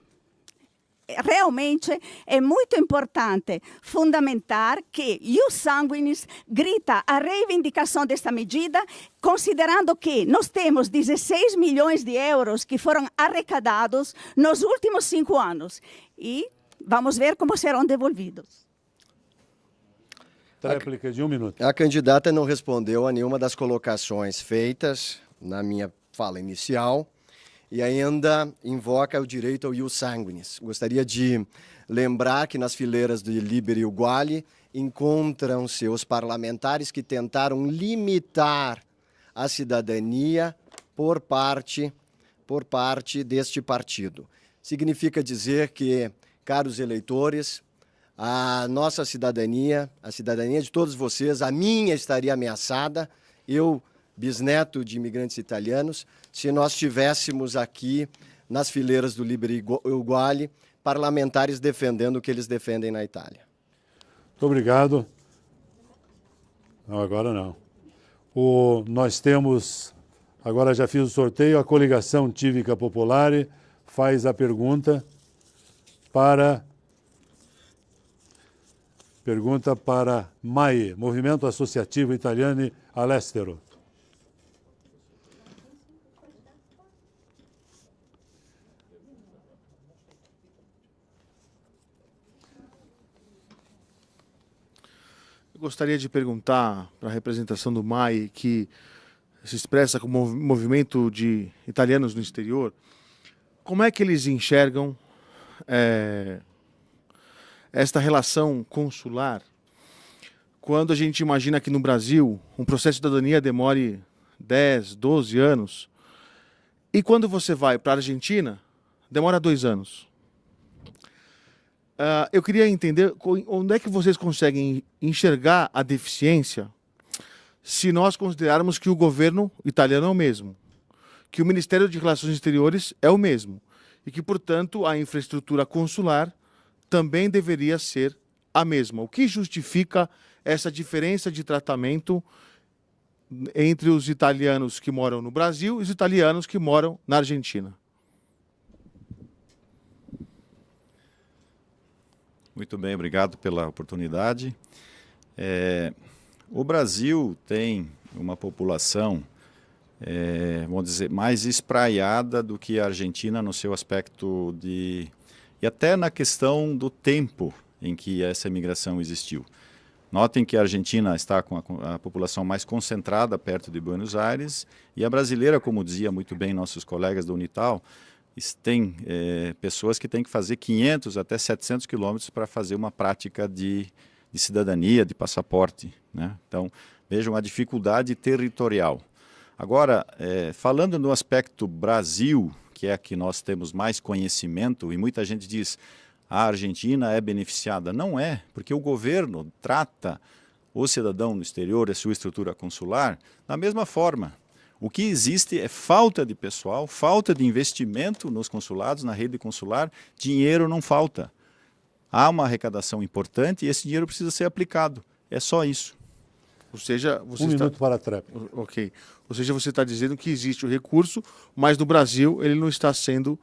realmente é muito importante fundamentar que Ius Sanguinis grita a reivindicação desta medida, considerando que nós temos 16 milhões de euros que foram arrecadados nos últimos 5 anos. E vamos ver como serão devolvidos. Réplica de 1 minuto. A candidata não respondeu a nenhuma das colocações feitas na minha fala inicial e ainda invoca o direito ao ius sanguinis. Gostaria de lembrar que nas fileiras de Liberi Uguali encontram-se os parlamentares que tentaram limitar a cidadania por parte deste partido. Significa dizer que, caros eleitores, a nossa cidadania, a cidadania de todos vocês, a minha estaria ameaçada, eu, bisneto de imigrantes italianos, se nós tivéssemos aqui, nas fileiras do Liberi Uguali, parlamentares defendendo o que eles defendem na Itália. Muito obrigado. Não, agora não. Nós temos, agora já fiz o sorteio, a coligação Cívica Popolare faz a pergunta para MAIE, Movimento Associativo Italiano all'Estero. Eu gostaria de perguntar para a representação do MAIE, que se expressa como movimento de italianos no exterior, como é que eles enxergam esta relação consular, quando a gente imagina que no Brasil um processo de cidadania demore 10, 12 anos, e quando você vai para a Argentina, demora 2 anos. Eu queria entender onde é que vocês conseguem enxergar a deficiência se nós considerarmos que o governo italiano é o mesmo, que o Ministério de Relações Exteriores é o mesmo, e que, portanto, a infraestrutura consular também deveria ser a mesma. O que justifica essa diferença de tratamento entre os italianos que moram no Brasil e os italianos que moram na Argentina? Muito bem, obrigado pela oportunidade. O Brasil tem uma população, vamos dizer, mais espraiada do que a Argentina no seu aspecto de... E até na questão do tempo em que essa imigração existiu. Notem que a Argentina está com a população mais concentrada perto de Buenos Aires e a brasileira, como dizia muito bem nossos colegas da Unital, tem pessoas que têm que fazer 500 até 700 quilômetros para fazer uma prática de cidadania, de passaporte, né? Então, vejam a dificuldade territorial. Agora, falando no aspecto Brasil, que é que nós temos mais conhecimento, e muita gente diz a Argentina é beneficiada. Não é, porque o governo trata o cidadão no exterior, a sua estrutura consular, da mesma forma. O que existe é falta de pessoal, falta de investimento nos consulados, na rede consular, dinheiro não falta. Há uma arrecadação importante e esse dinheiro precisa ser aplicado. É só isso. Ou seja, você minuto para a tréplica. Ok. Ou seja, você está dizendo que existe o recurso, mas no Brasil ele não está sendo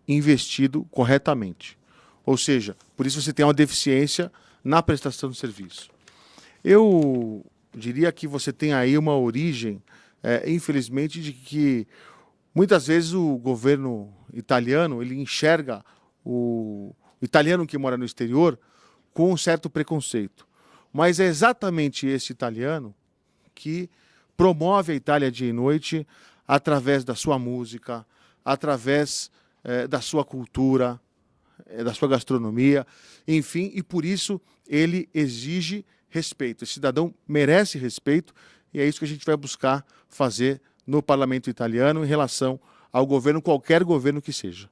investido corretamente. Ou seja, por isso você tem uma deficiência na prestação de serviço. Eu diria que você tem aí uma origem, infelizmente, de que muitas vezes o governo italiano ele enxerga o italiano que mora no exterior com um certo preconceito. Mas é exatamente esse italiano que promove a Itália dia e noite através da sua música, através da sua cultura, da sua gastronomia, enfim, e por isso ele exige respeito. Esse cidadão merece respeito e é isso que a gente vai buscar fazer no parlamento italiano em relação ao governo, qualquer governo que seja.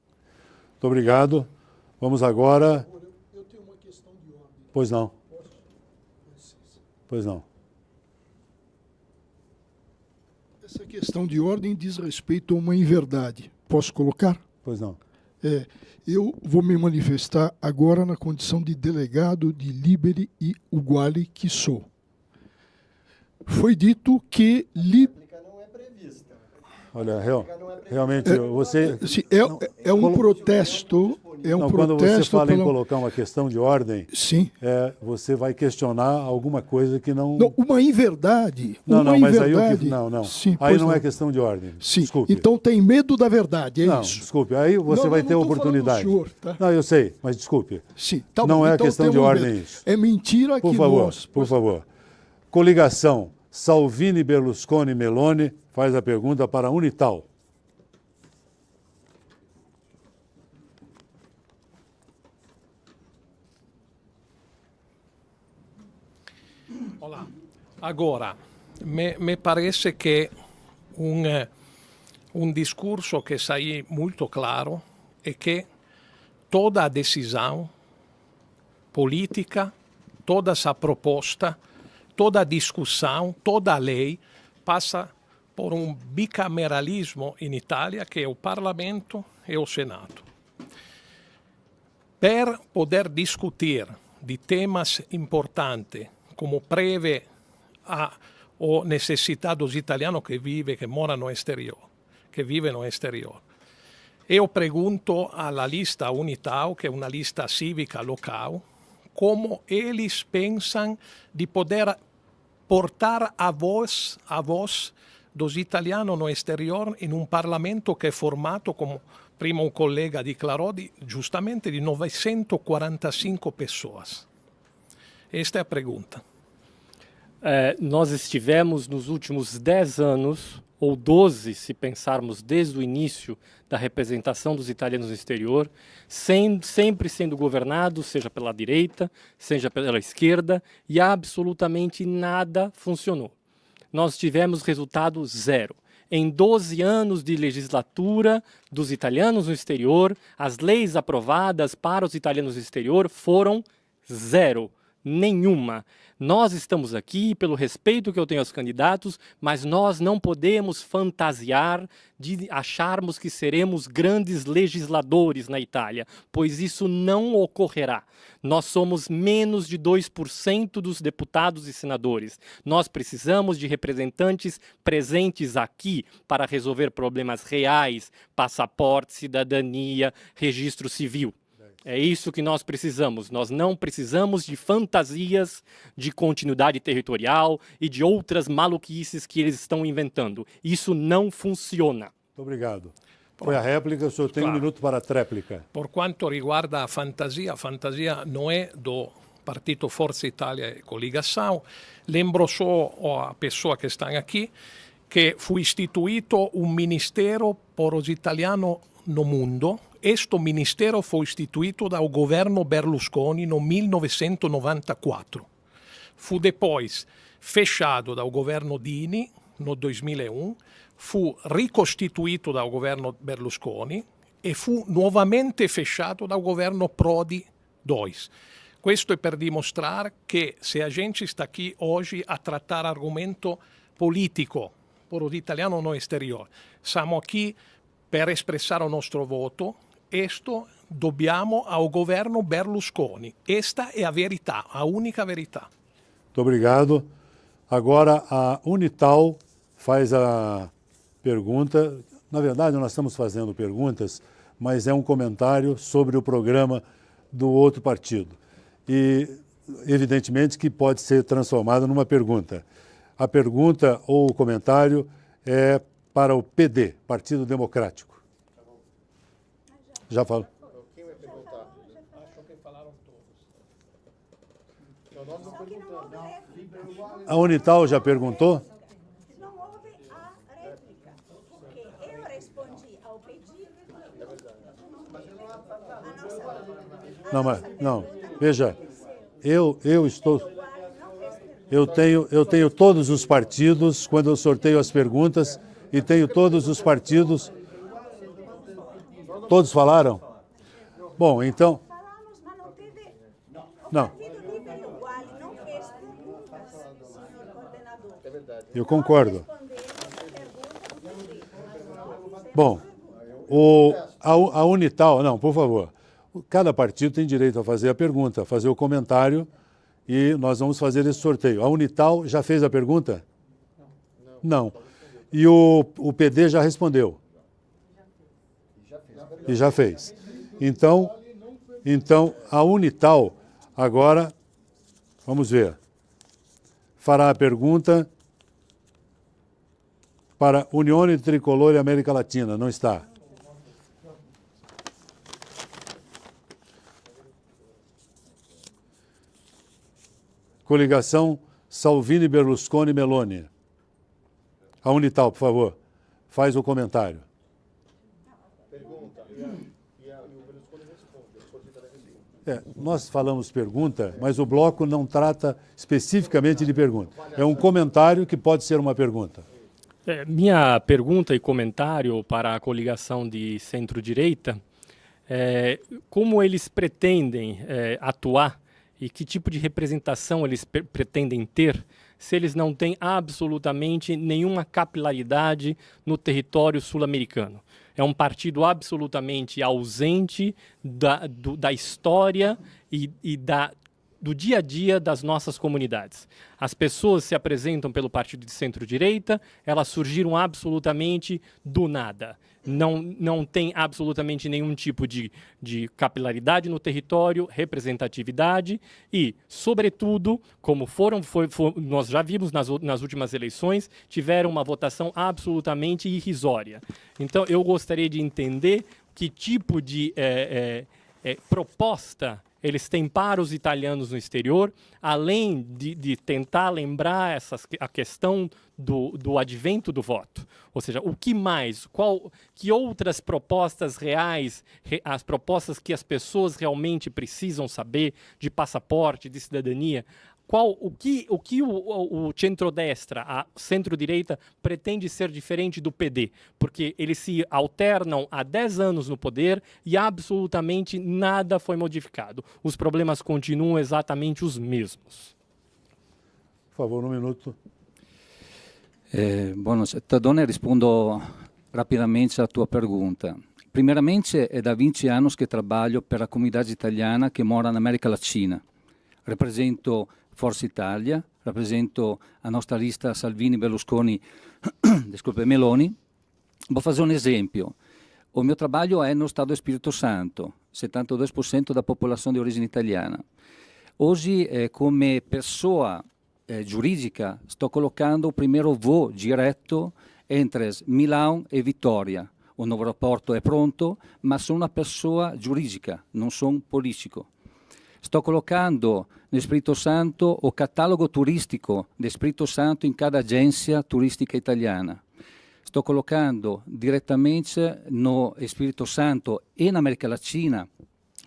Muito obrigado. Vamos agora... Eu tenho uma questão de ordem. Pois não. Pois não. Essa questão de ordem diz respeito a uma inverdade. Posso colocar? Pois não. Eu vou me manifestar agora na condição de delegado de Liberi e Uguali que sou. Foi dito que... Olha, realmente, você... É um protesto... Quando você fala em colocar uma questão de ordem, sim. Você vai questionar alguma coisa que não... Uma inverdade. Mas aí não. Sim, aí não é questão de ordem. Sim. Desculpe. Então tem medo da verdade, não, isso? Desculpe, aí você vai ter oportunidade. Senhor, tá? Não, eu sei, mas desculpe. Sim, tá não bom. é então questão de ordem isso. É mentira por que favor, nós... Por favor. Coligação Salvini, Berlusconi, Meloni faz a pergunta para a Unital. Olá. Agora, me parece che un discorso che sai molto claro è che toda decisão política, toda essa proposta, toda discussão, toda lei passa por um bicameralismo in Italia che è o Parlamento e o Senato. Per poder discutir di temas importanti como preve o necessità dos italianos che morano no exterior, che vivono no exterior. Eu pergunto alla lista Unital, che è una lista civica locale, como eles pensam de poder portar a voz dos italianos no exterior in un Parlamento che è formato, come prima un collega dichiarò, giustamente di 945 pessoas. Esta é a pergunta. Nós estivemos nos últimos 10 anos, ou 12, se pensarmos desde o início da representação dos italianos no exterior, sempre sendo governados, seja pela direita, seja pela esquerda, e absolutamente nada funcionou. Nós tivemos resultado zero. Em 12 anos de legislatura dos italianos no exterior, as leis aprovadas para os italianos no exterior foram zero. Nenhuma. Nós estamos aqui pelo respeito que eu tenho aos candidatos, mas nós não podemos fantasiar de acharmos que seremos grandes legisladores na Itália, pois isso não ocorrerá. Nós somos menos de 2% dos deputados e senadores. Nós precisamos de representantes presentes aqui para resolver problemas reais, passaporte, cidadania, registro civil. É isso que nós precisamos. Nós não precisamos de fantasias de continuidade territorial e de outras maluquices que eles estão inventando. Isso não funciona. Muito obrigado. Foi a réplica, o senhor tem um minuto para a tréplica. Por quanto riguarda a fantasia não é do Partito Forza Italia e Coligação. Lembro só a pessoa que está aqui que foi instituído um ministério para os italianos no mundo. Este ministero foi istituito dal governo Berlusconi no 1994. Fu depois fechado dal governo Dini no 2001, fu ricostituito dal governo Berlusconi e fu nuovamente fechato dal governo Prodi II. Questo è per dimostrare che se a gente está aqui hoje a tratar argomento politico por os italianos no exterior, siamo aqui per espressare il nostro voto. Isto dobbiamo ao governo Berlusconi. Esta é a verità, a única verità. Muito obrigado. Agora a Unital faz a pergunta. Na verdade, nós estamos fazendo perguntas, mas é um comentário sobre o programa do outro partido. E, evidentemente, que pode ser transformado numa pergunta. A pergunta ou o comentário é para o PD, Partido Democrático. Já falo. Quem vai perguntar? Acho que falaram todos. A Unital já perguntou? Não houve a réplica, porque eu respondi ao pedido. Não, veja, eu tenho todos os partidos, quando eu sorteio as perguntas, e tenho todos os partidos. Todos falaram? Bom, então... Não. Eu concordo. Bom, a Unital... Não, por favor. Cada partido tem direito a fazer a pergunta, fazer o comentário, e nós vamos fazer esse sorteio. A Unital já fez a pergunta? Não. E o PD já respondeu? E já fez. Então, a Unital, agora, vamos ver, fará a pergunta para Unione Tricolor e América Latina. Não está? Coligação Salvini, Berlusconi, Meloni. A Unital, por favor, faz o comentário. Nós falamos pergunta, mas o bloco não trata especificamente de pergunta. É um comentário que pode ser uma pergunta. Minha pergunta e comentário para a coligação de centro-direita é como eles pretendem atuar e que tipo de representação eles pretendem ter se eles não têm absolutamente nenhuma capilaridade no território sul-americano. É um partido absolutamente ausente da história e do dia a dia das nossas comunidades. As pessoas se apresentam pelo partido de centro-direita, elas surgiram absolutamente do nada. Não tem absolutamente nenhum tipo de capilaridade no território, representatividade e, sobretudo, como nós já vimos nas últimas eleições, tiveram uma votação absolutamente irrisória. Então, eu gostaria de entender que tipo de proposta eles têm para os italianos no exterior, além de tentar lembrar a questão do advento do voto. Ou seja, o que mais? Que outras propostas reais, as propostas que as pessoas realmente precisam saber de passaporte, de cidadania, o que o centro-destra, a centro-direita, pretende ser diferente do PD? Porque eles se alternam há 10 anos no poder e absolutamente nada foi modificado. Os problemas continuam exatamente os mesmos. Por favor, um minuto. Tadone, rispondo rapidamente à tua pergunta. Primeiramente, è da 20 anni che trabalho per la comunità italiana che mora in America Latina. Rappresento Forza Italia, rappresento a nostra lista Salvini, Berlusconi, Meloni. Vou fazer um exemplo. O meu trabalho é no Estado do Espírito Santo, 72% da popolação de origem italiana. Hoje, come pessoa giuridica, sto colocando o primeiro voo direto entre Milão e Vitória. O novo aeroporto è pronto, ma sono una pessoa giuridica, non sono un politico. Sto collocando nel Spirito Santo o catalogo turistico del Spirito Santo in cada agenzia turistica italiana. Sto collocando direttamente no Spirito Santo e in America Latina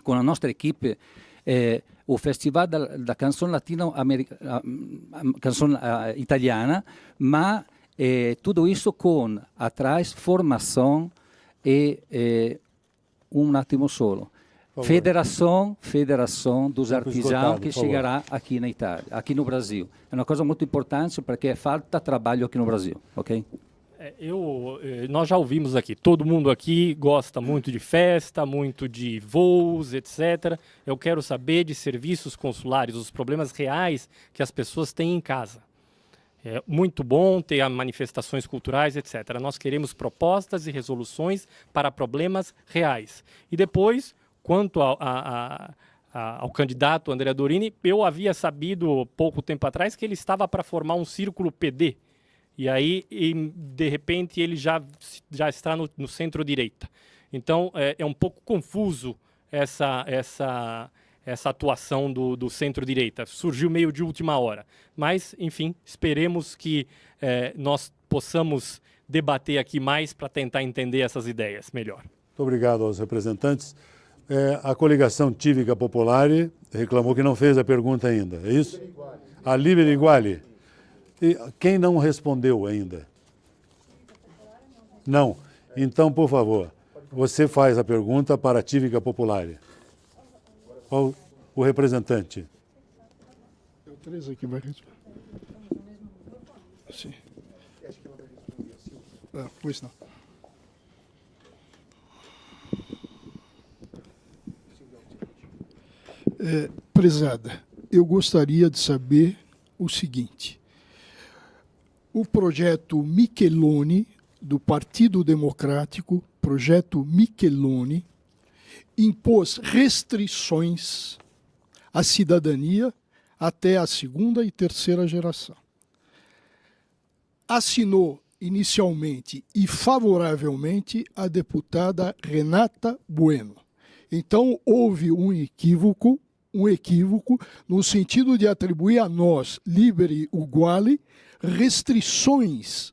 con la nostra equipe o Festival da Canzone Italiana, ma tutto isso con atrás formação e un attimo solo. Federação dos Artesãos que chegará aqui na Itália, aqui no Brasil. É uma coisa muito importante porque falta trabalho aqui no Brasil, ok? Nós já ouvimos aqui, todo mundo aqui gosta muito de festa, muito de voos, etc. Eu quero saber de serviços consulares, os problemas reais que as pessoas têm em casa. É muito bom ter manifestações culturais, etc. Nós queremos propostas e resoluções para problemas reais. E depois, quanto ao candidato Andrea Dorini, eu havia sabido pouco tempo atrás que ele estava para formar um círculo PD. E aí, de repente, ele já está no centro-direita. Então, é um pouco confuso essa atuação do centro-direita. Surgiu meio de última hora. Mas, enfim, esperemos que nós possamos debater aqui mais para tentar entender essas ideias melhor. Muito obrigado aos representantes. A coligação Cívica Popolare reclamou que não fez a pergunta ainda, é isso? A Liberi Iguali. E quem não respondeu ainda? Não. Então, por favor, você faz a pergunta para a Cívica Popolare. o representante. É o 13 que vai responder. Sim. Pois não. Prezada, eu gostaria de saber o seguinte. O projeto Micheloni, do Partido Democrático, projeto Micheloni, impôs restrições à cidadania até a segunda e terceira geração. Assinou inicialmente e favoravelmente a deputada Renata Bueno. Então, houve um equívoco no sentido de atribuir a nós, Liberi Uguali, restrições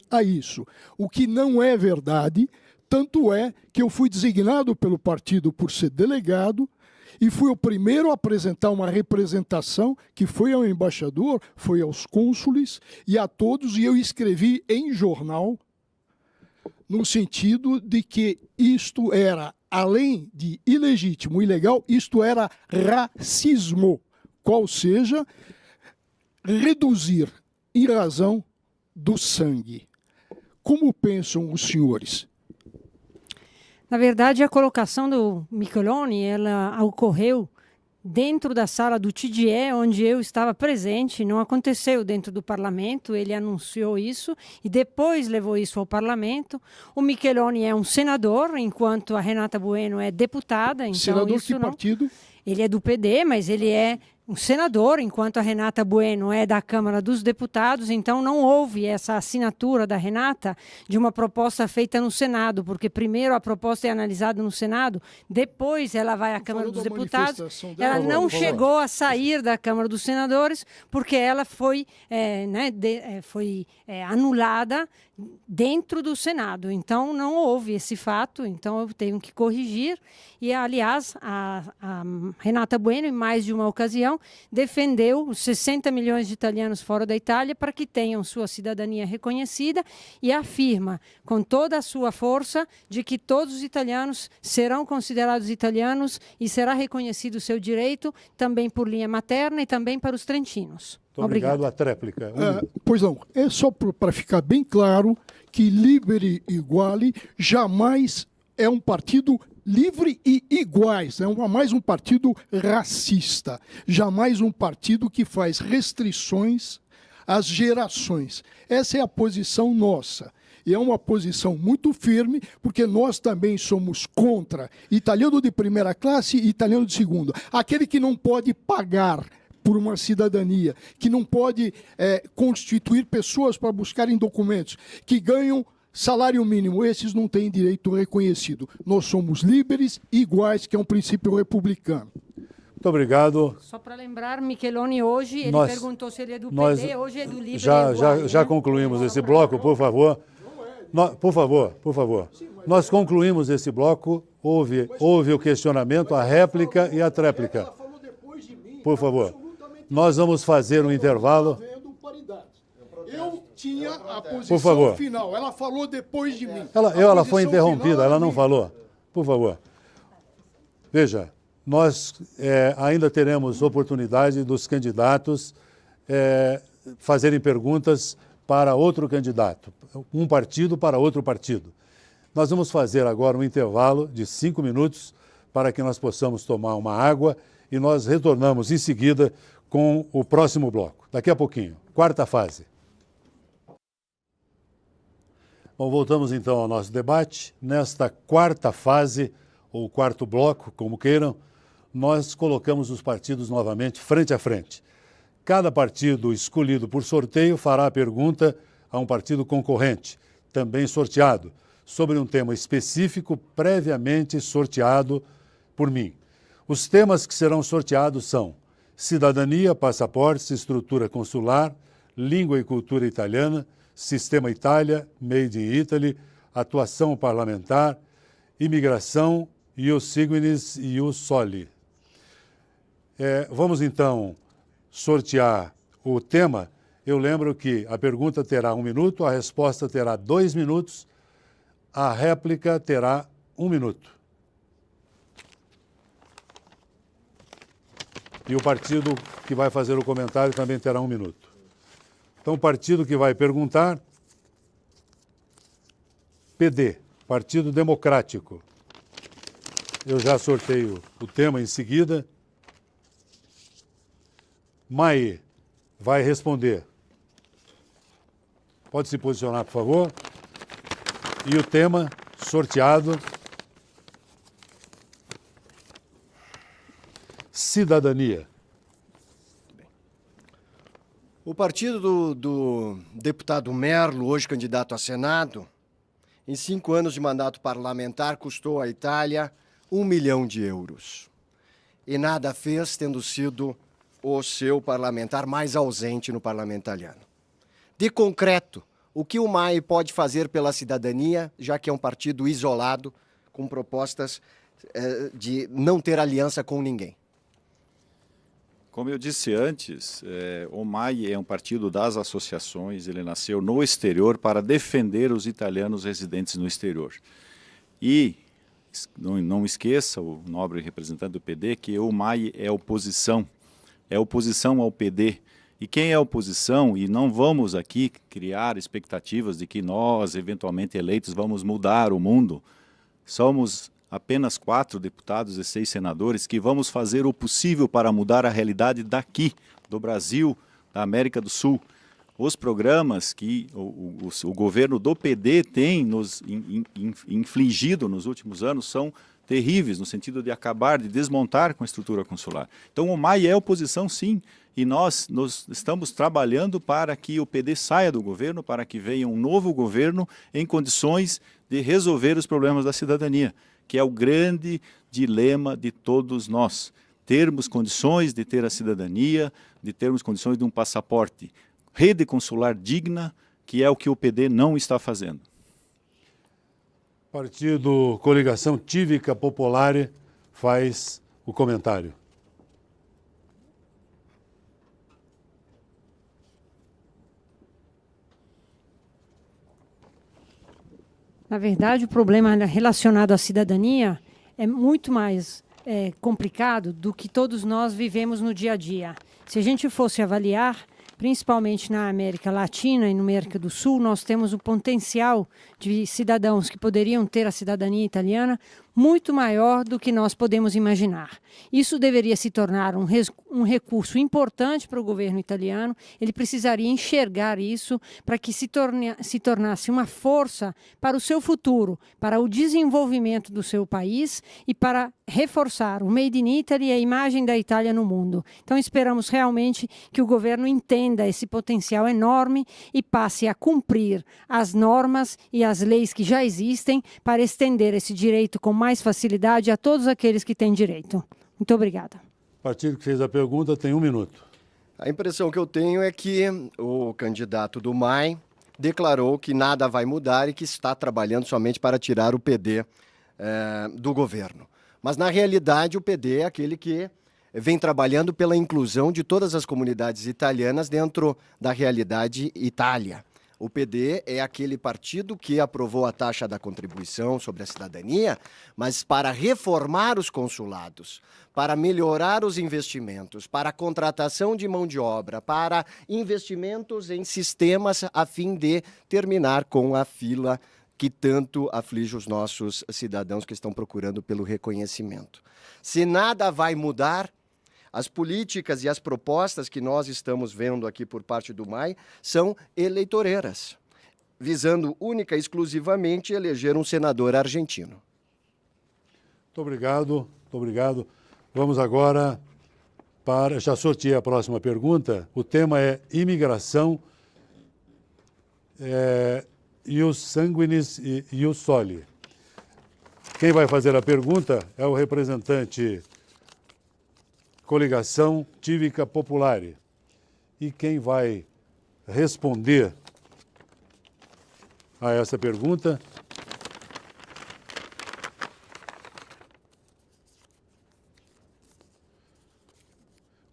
a isso, o que não é verdade, tanto é que eu fui designado pelo partido por ser delegado e fui o primeiro a apresentar uma representação que foi ao embaixador, foi aos cônsules e a todos, e eu escrevi em jornal no sentido de que isto era, além de ilegítimo, ilegal, isto era racismo, qual seja, reduzir em razão do sangue. Como pensam os senhores? Na verdade, a colocação do Micheloni, ela ocorreu dentro da sala do TDE, onde eu estava presente, não aconteceu dentro do parlamento, ele anunciou isso e depois levou isso ao parlamento. O Micheloni é um senador, enquanto a Renata Bueno é deputada. Então senador isso que partido? Ele é do PD, mas ele é um senador, enquanto a Renata Bueno é da Câmara dos Deputados, então não houve essa assinatura da Renata de uma proposta feita no Senado, porque primeiro a proposta é analisada no Senado, depois ela vai à Câmara dos Deputados. Ela não chegou a sair da Câmara dos Senadores, porque ela foi, anulada dentro do Senado. Então não houve esse fato, então eu tenho que corrigir. E, aliás, a Renata Bueno, em mais de uma ocasião, defendeu os 60 milhões de italianos fora da Itália para que tenham sua cidadania reconhecida e afirma com toda a sua força de que todos os italianos serão considerados italianos e será reconhecido o seu direito também por linha materna e também para os trentinos. Muito obrigado. A tréplica. Pois não, é só para ficar bem claro que Liberi Uguali jamais é um partido livre e iguais, é mais um partido racista, jamais um partido que faz restrições às gerações. Essa é a posição nossa. E é uma posição muito firme, porque nós também somos contra italiano de primeira classe e italiano de segunda. Aquele que não pode pagar por uma cidadania, que não pode constituir pessoas para buscarem documentos, que ganham salário mínimo, esses não têm direito reconhecido. Nós somos líberes e iguais, que é um princípio republicano. Muito obrigado. Só para lembrar, Micheloni hoje, ele perguntou se ele é do PD, hoje é do Libre. Já concluímos esse bloco, por favor. Por favor. Nós concluímos esse bloco, houve o questionamento, a réplica e a tréplica. Por favor. Nós vamos fazer um intervalo. Eu tinha a posição final, ela falou depois de mim. Ela foi interrompida, ela não falou. Por favor. Veja, nós ainda teremos oportunidade dos candidatos fazerem perguntas para outro candidato, um partido para outro partido. Nós vamos fazer agora um intervalo de 5 minutos para que nós possamos tomar uma água e nós retornamos em seguida com o próximo bloco. Daqui a pouquinho, quarta fase. Bom, voltamos então ao nosso debate. Nesta quarta fase, ou quarto bloco, como queiram, nós colocamos os partidos novamente frente a frente. Cada partido escolhido por sorteio fará a pergunta a um partido concorrente, também sorteado, sobre um tema específico previamente sorteado por mim. Os temas que serão sorteados são cidadania, passaportes, estrutura consular, língua e cultura italiana, Sistema Itália, Made in Italy, atuação parlamentar, imigração, ius sanguinis e ius soli. Vamos então sortear o tema. Eu lembro que a pergunta terá 1 minuto, a resposta terá 2 minutos, a réplica terá 1 minuto. E o partido que vai fazer o comentário também terá 1 minuto. Então, o partido que vai perguntar, PD, Partido Democrático. Eu já sorteio o tema em seguida. Mai vai responder. Pode se posicionar, por favor. E o tema sorteado: cidadania. O partido do deputado Merlo, hoje candidato a Senado, em 5 anos de mandato parlamentar, custou à Itália 1 milhão de euros. E nada fez, tendo sido o seu parlamentar mais ausente no parlamento italiano. De concreto, o que o MAI pode fazer pela cidadania, já que é um partido isolado, com propostas de não ter aliança com ninguém? Como eu disse antes, o MAI é um partido das associações, ele nasceu no exterior para defender os italianos residentes no exterior. E não esqueça, o nobre representante do PD, que o MAI é oposição ao PD. E quem é oposição, e não vamos aqui criar expectativas de que nós, eventualmente eleitos, vamos mudar o mundo. Somos apenas 4 deputados e 6 senadores que vamos fazer o possível para mudar a realidade daqui, do Brasil, da América do Sul. Os programas que o governo do PD tem nos infligido nos últimos anos são terríveis, no sentido de acabar, de desmontar com a estrutura consular. Então o MAI é oposição, sim, e nós estamos trabalhando para que o PD saia do governo, para que venha um novo governo em condições de resolver os problemas da cidadania, que é o grande dilema de todos nós. Termos condições de ter a cidadania, de termos condições de um passaporte. Rede consular digna, que é o que o PD não está fazendo. Partido Coligação Cívica Popolare faz o comentário. Na verdade, o problema relacionado à cidadania é muito mais complicado do que todos nós vivemos no dia a dia. Se a gente fosse avaliar, principalmente na América Latina e no América do Sul, nós temos um potencial de cidadãos que poderiam ter a cidadania italiana muito maior do que nós podemos imaginar. Isso deveria se tornar um recurso importante para o governo italiano. Ele precisaria enxergar isso para que se tornasse uma força para o seu futuro, para o desenvolvimento do seu país e para reforçar o Made in Italy e a imagem da Itália no mundo. Então esperamos realmente que o governo entenda esse potencial enorme e passe a cumprir as normas e as leis que já existem para estender esse direito com mais facilidade a todos aqueles que têm direito. Muito obrigada. O partido que fez a pergunta tem 1 minuto. A impressão que eu tenho é que o candidato do MAI declarou que nada vai mudar e que está trabalhando somente para tirar o PD do governo. Mas, na realidade, o PD é aquele que vem trabalhando pela inclusão de todas as comunidades italianas dentro da realidade Itália. O PD é aquele partido que aprovou a taxa da contribuição sobre a cidadania, mas para reformar os consulados, para melhorar os investimentos, para a contratação de mão de obra, para investimentos em sistemas a fim de terminar com a fila que tanto aflige os nossos cidadãos que estão procurando pelo reconhecimento. Se nada vai mudar, as políticas e as propostas que nós estamos vendo aqui por parte do MAI são eleitoreiras, visando única e exclusivamente eleger um senador argentino. Muito obrigado, muito obrigado. Vamos agora para... Já sorteei a próxima pergunta. O tema é imigração, ius sanguinis e ius soli. Quem vai fazer a pergunta é o representante Coligação Cívica Popolare. E quem vai responder a essa pergunta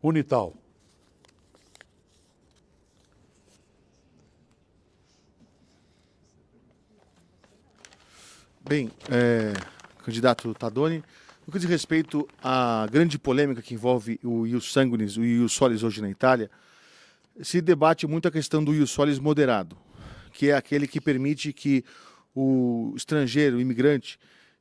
Unital. Bem, candidato Tadoni, No que diz respeito à grande polêmica que envolve o ius sanguinis, o ius solis hoje na Itália, se debate muito a questão do ius solis moderado, que é aquele que permite que o estrangeiro, o imigrante,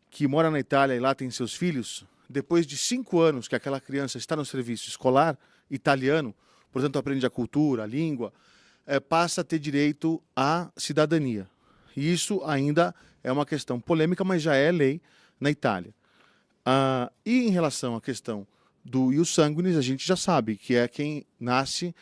que mora na Itália e lá tem seus filhos, depois de 5 anos que aquela criança está no serviço escolar italiano, portanto aprende a cultura, a língua, passa a ter direito à cidadania. E isso ainda é uma questão polêmica, mas já é lei na Itália. E em relação à questão do ius sanguinis, a gente já sabe que é quem nasce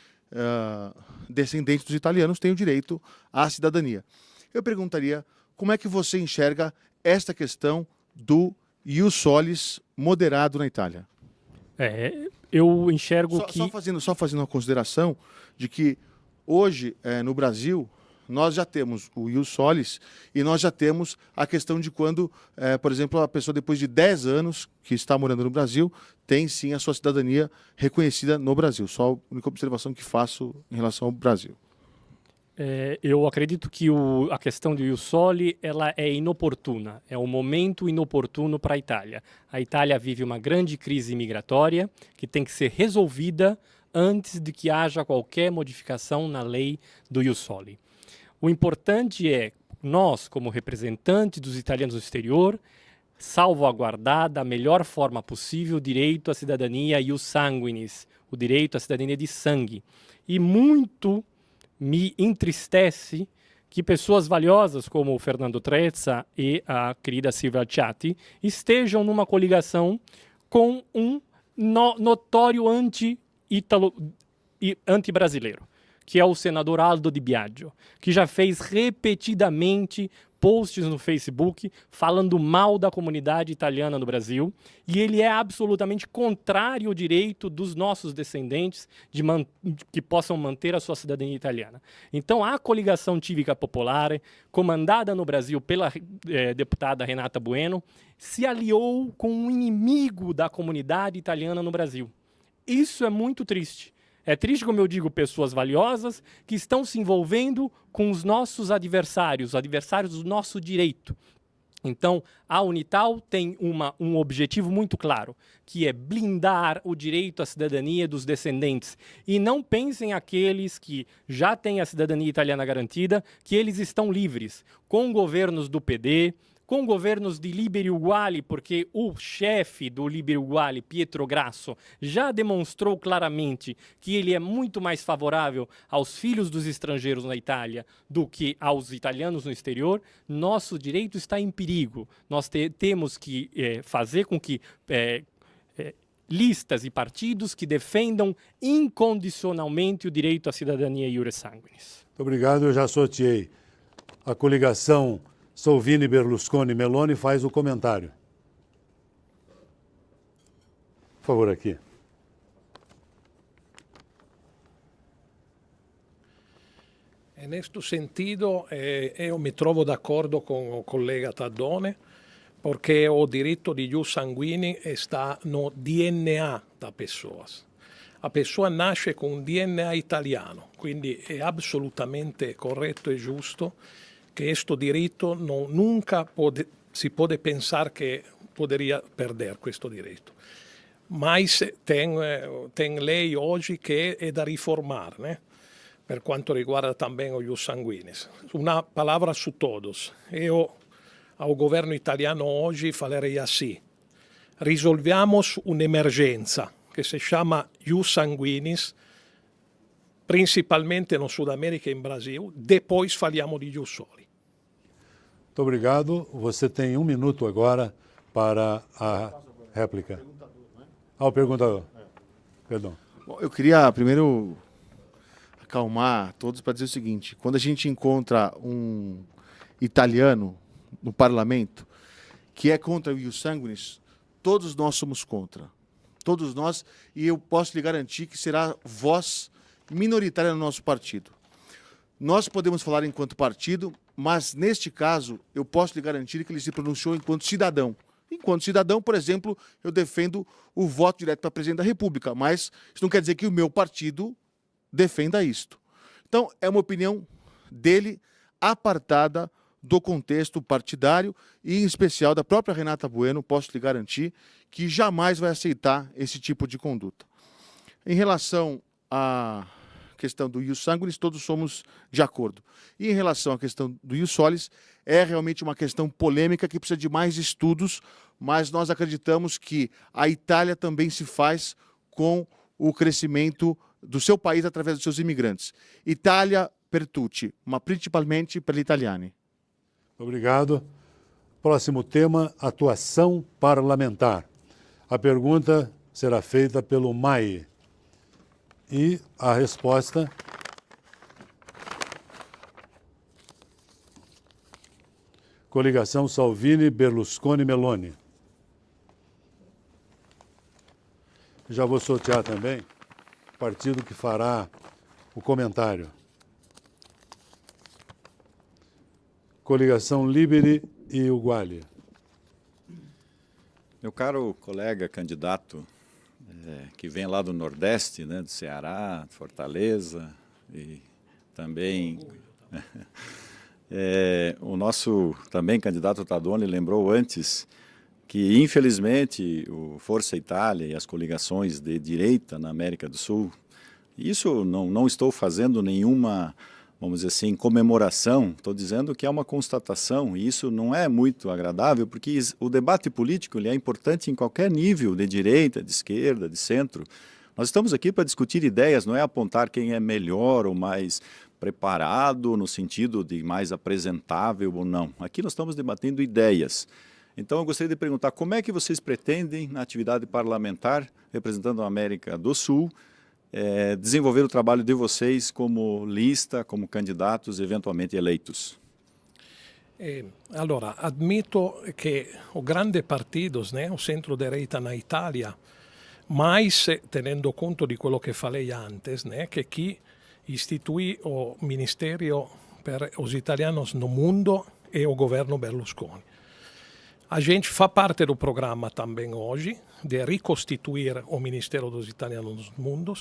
descendente dos italianos tem o direito à cidadania. Eu perguntaria como é que você enxerga esta questão do ius solis moderado na Itália? Eu enxergo Só fazendo uma consideração de que hoje, no Brasil, nós já temos o ius solis e nós já temos a questão de quando, por exemplo, a pessoa depois de 10 anos que está morando no Brasil, tem sim a sua cidadania reconhecida no Brasil. Só a única observação que faço em relação ao Brasil. Eu acredito que a questão do ius soli ela é inoportuna, é um momento inoportuno para a Itália. A Itália vive uma grande crise migratória que tem que ser resolvida antes de que haja qualquer modificação na lei do ius soli. O importante é nós, como representantes dos italianos no exterior, salvaguardar da melhor forma possível o direito à cidadania ius sanguinis, o direito à cidadania de sangue. E muito me entristece que pessoas valiosas como o Fernando Trezza e a querida Silvia Ciatti estejam numa coligação com um notório anti-brasileiro, que é o senador Aldo Di Biagio, que já fez repetidamente posts no Facebook falando mal da comunidade italiana no Brasil, e ele é absolutamente contrário ao direito dos nossos descendentes que possam manter a sua cidadania italiana. Então, a coligação Civica Popolare, comandada no Brasil pela deputada Renata Bueno, se aliou com um inimigo da comunidade italiana no Brasil. Isso é muito triste. É triste, como eu digo, pessoas valiosas que estão se envolvendo com os nossos adversários, adversários do nosso direito. Então, a Unital tem um objetivo muito claro, que é blindar o direito à cidadania dos descendentes. E não pensem aqueles que já têm a cidadania italiana garantida, que eles estão livres, com governos do PD, com governos de Liberi Uguali, porque o chefe do Liberi Uguali, Pietro Grasso, já demonstrou claramente que ele é muito mais favorável aos filhos dos estrangeiros na Itália do que aos italianos no exterior. Nosso direito está em perigo. Nós temos que fazer com que listas e partidos que defendam incondicionalmente o direito à cidadania iure sanguinis. Muito obrigado, eu já sorteei. A coligação Salvini, Berlusconi, Meloni faz o comentário. Por favor, aqui. Neste sentido, eu me trovo d'accordo com o colega Taddone, porque o direito de ius sanguini está no DNA da pessoa. A pessoa nasce com um DNA italiano, quindi è assolutamente corretto e giusto que este direito nunca si pode pensar que poderia perder questo direito. Mas tem lei hoje que é da riformar, né? Per quanto riguarda também o ius sanguinis. Uma palavra su todos. Eu, ao governo italiano hoje, falarei assim. Risolviamo un'emergenza che si chiama ius sanguinis, principalmente no Sud América e em Brasil, depois faliamo di ius soli. Muito obrigado. Você tem 1 minuto agora para a réplica. O perguntador. Perdão. Bom, eu queria primeiro acalmar todos para dizer o seguinte: quando a gente encontra um italiano no parlamento que é contra o ius sanguinis, todos nós somos contra. Todos nós, e eu posso lhe garantir que será voz minoritária no nosso partido. Nós podemos falar enquanto partido, mas neste caso eu posso lhe garantir que ele se pronunciou enquanto cidadão. Enquanto cidadão, por exemplo, eu defendo o voto direto para presidente da República, mas isso não quer dizer que o meu partido defenda isto. Então, é uma opinião dele apartada do contexto partidário e, em especial, da própria Renata Bueno, posso lhe garantir que jamais vai aceitar esse tipo de conduta. Em relação à questão do ius sanguinis, todos somos de acordo. E em relação à questão do ius solis, é realmente uma questão polêmica que precisa de mais estudos, mas nós acreditamos que a Itália também se faz com o crescimento do seu país através dos seus imigrantes. Itália per tutti, ma principalmente per gli italiani. Obrigado. Próximo tema, atuação parlamentar. A pergunta será feita pelo MAI. E a resposta... Coligação Salvini-Berlusconi-Meloni. Já vou sortear também o partido que fará o comentário. Coligação Liberi e Uguali. Meu caro colega candidato, que vem lá do Nordeste, né, do Ceará, Fortaleza, e também o nosso também candidato Ottadoni lembrou antes que, infelizmente, o Força Itália e as coligações de direita na América do Sul, isso não estou fazendo nenhuma, vamos dizer assim, comemoração, estou dizendo que é uma constatação, e isso não é muito agradável, porque o debate político ele é importante em qualquer nível, de direita, de esquerda, de centro. Nós estamos aqui para discutir ideias, não é apontar quem é melhor ou mais preparado, no sentido de mais apresentável ou não. Aqui nós estamos debatendo ideias. Então eu gostaria de perguntar, como é que vocês pretendem, na atividade parlamentar, representando a América do Sul, desenvolver o trabalho de vocês como lista, como candidatos eventualmente eleitos? Allora, admito che o grande partidos, né, o centro-direita na Itália, mas tenendo conto di quello che falei antes, né, che chi istituì o Ministério per os Italianos no Mundo e o governo Berlusconi. A gente fa parte do programa também hoje de ricostituir o Ministério dos Italianos no Mundo,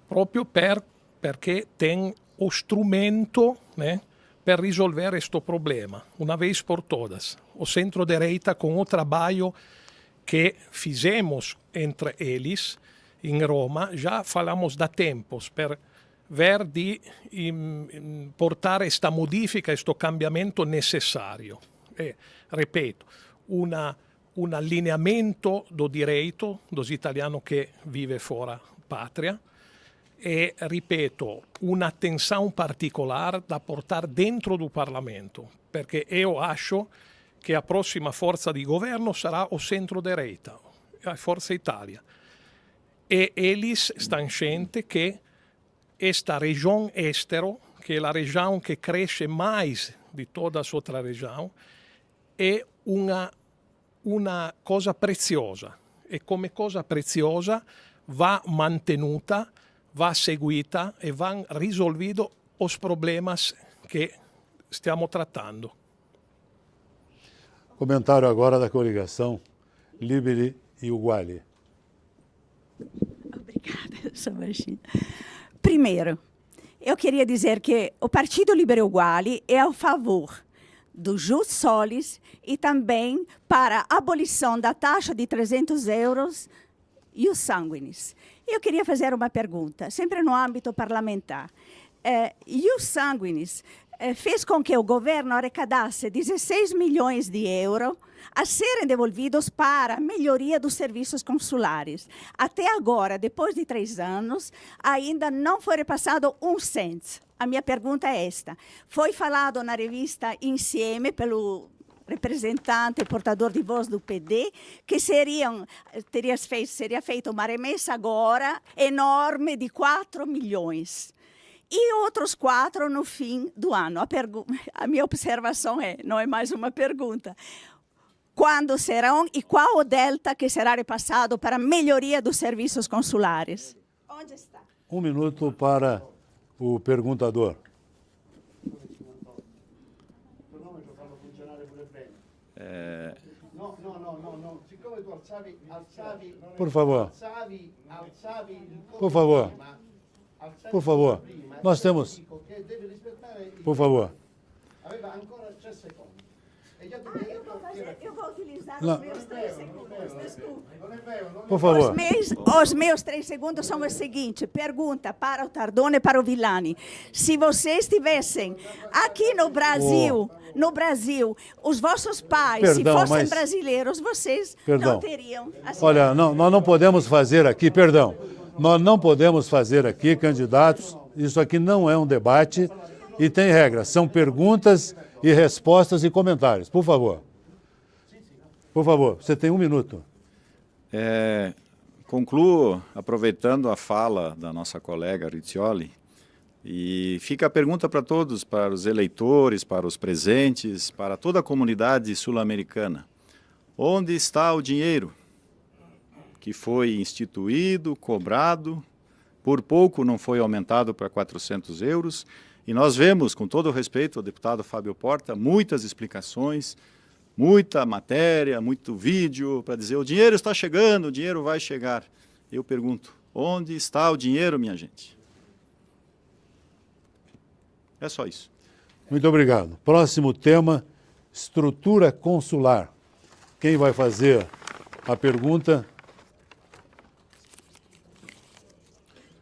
proprio perché tem o strumento, né, per risolvere questo problema, una vez por todas. O centro-direita, com o trabalho que fizemos entre eles em Roma, já falamos da tempos per ver di portare questa modifica, questo cambiamento necessario. Ripeto, un allineamento do direito dos italianos che vive fora patria e, ripeto, un'attenzione particolare da portare dentro do Parlamento, perché io acho che la prossima forza di governo sarà o centro-direita, a Forza Italia. E eles estão cientes che esta região estero, che è la região che cresce mais di toda as outras regiões, è una cosa preziosa e come cosa preziosa va mantenuta, va seguita e van risolvidos os problemas que stiamo trattando. Comentário agora da coligação Liberi e Uguali. Obrigada, Samarchina. Primeiro, eu queria dizer que o Partido Liberi e Uguali é a favor do jus solis e também para a abolição da taxa de 300 euros ius sanguinis. Eu queria fazer uma pergunta, sempre no âmbito parlamentar. Ius sanguinis fez com que o governo arrecadasse 16 milhões de euros a serem devolvidos para a melhoria dos serviços consulares. Até agora, depois de 3 anos, ainda não foi repassado um cento. A minha pergunta é esta. Foi falado na revista Insieme pelo representante e portador de voz do PD que seria feita uma remessa agora enorme de 4 milhões. E outros 4 no fim do ano. A minha observação não é mais uma pergunta. Quando serão e qual o delta que será repassado para a melhoria dos serviços consulares? Onde está? 1 minuto para o perguntador. No. Siccome tu alzavi Por favor. il Por favor. Por favor. Nós temos... Por favor. Aveva ancora 3 secondi. Eu vou utilizar Não. os meus 3 segundos, desculpe. Por favor. Os meus 3 segundos são o seguinte: pergunta para o Tardone e para o Villani. Se vocês estivessem aqui no Brasil, os vossos pais, Perdão, se fossem mas- brasileiros, vocês Perdão. não teriam... Olha, nós não podemos fazer aqui, perdão, nós não podemos fazer aqui, candidatos, isso aqui não é um debate e tem regras, são perguntas e respostas e comentários. Por favor. Por favor, você tem 1 minuto. Concluo aproveitando a fala da nossa colega Riccioli, e fica a pergunta para todos, para os eleitores, para os presentes, para toda a comunidade sul-americana. Onde está o dinheiro que foi instituído, cobrado, por pouco não foi aumentado para 400 euros, e nós vemos, com todo o respeito ao deputado Fábio Porta, muitas explicações, muita matéria, muito vídeo para dizer o dinheiro está chegando, o dinheiro vai chegar. Eu pergunto, onde está o dinheiro, minha gente? É só isso. Muito obrigado. Próximo tema, estrutura consular. Quem vai fazer a pergunta?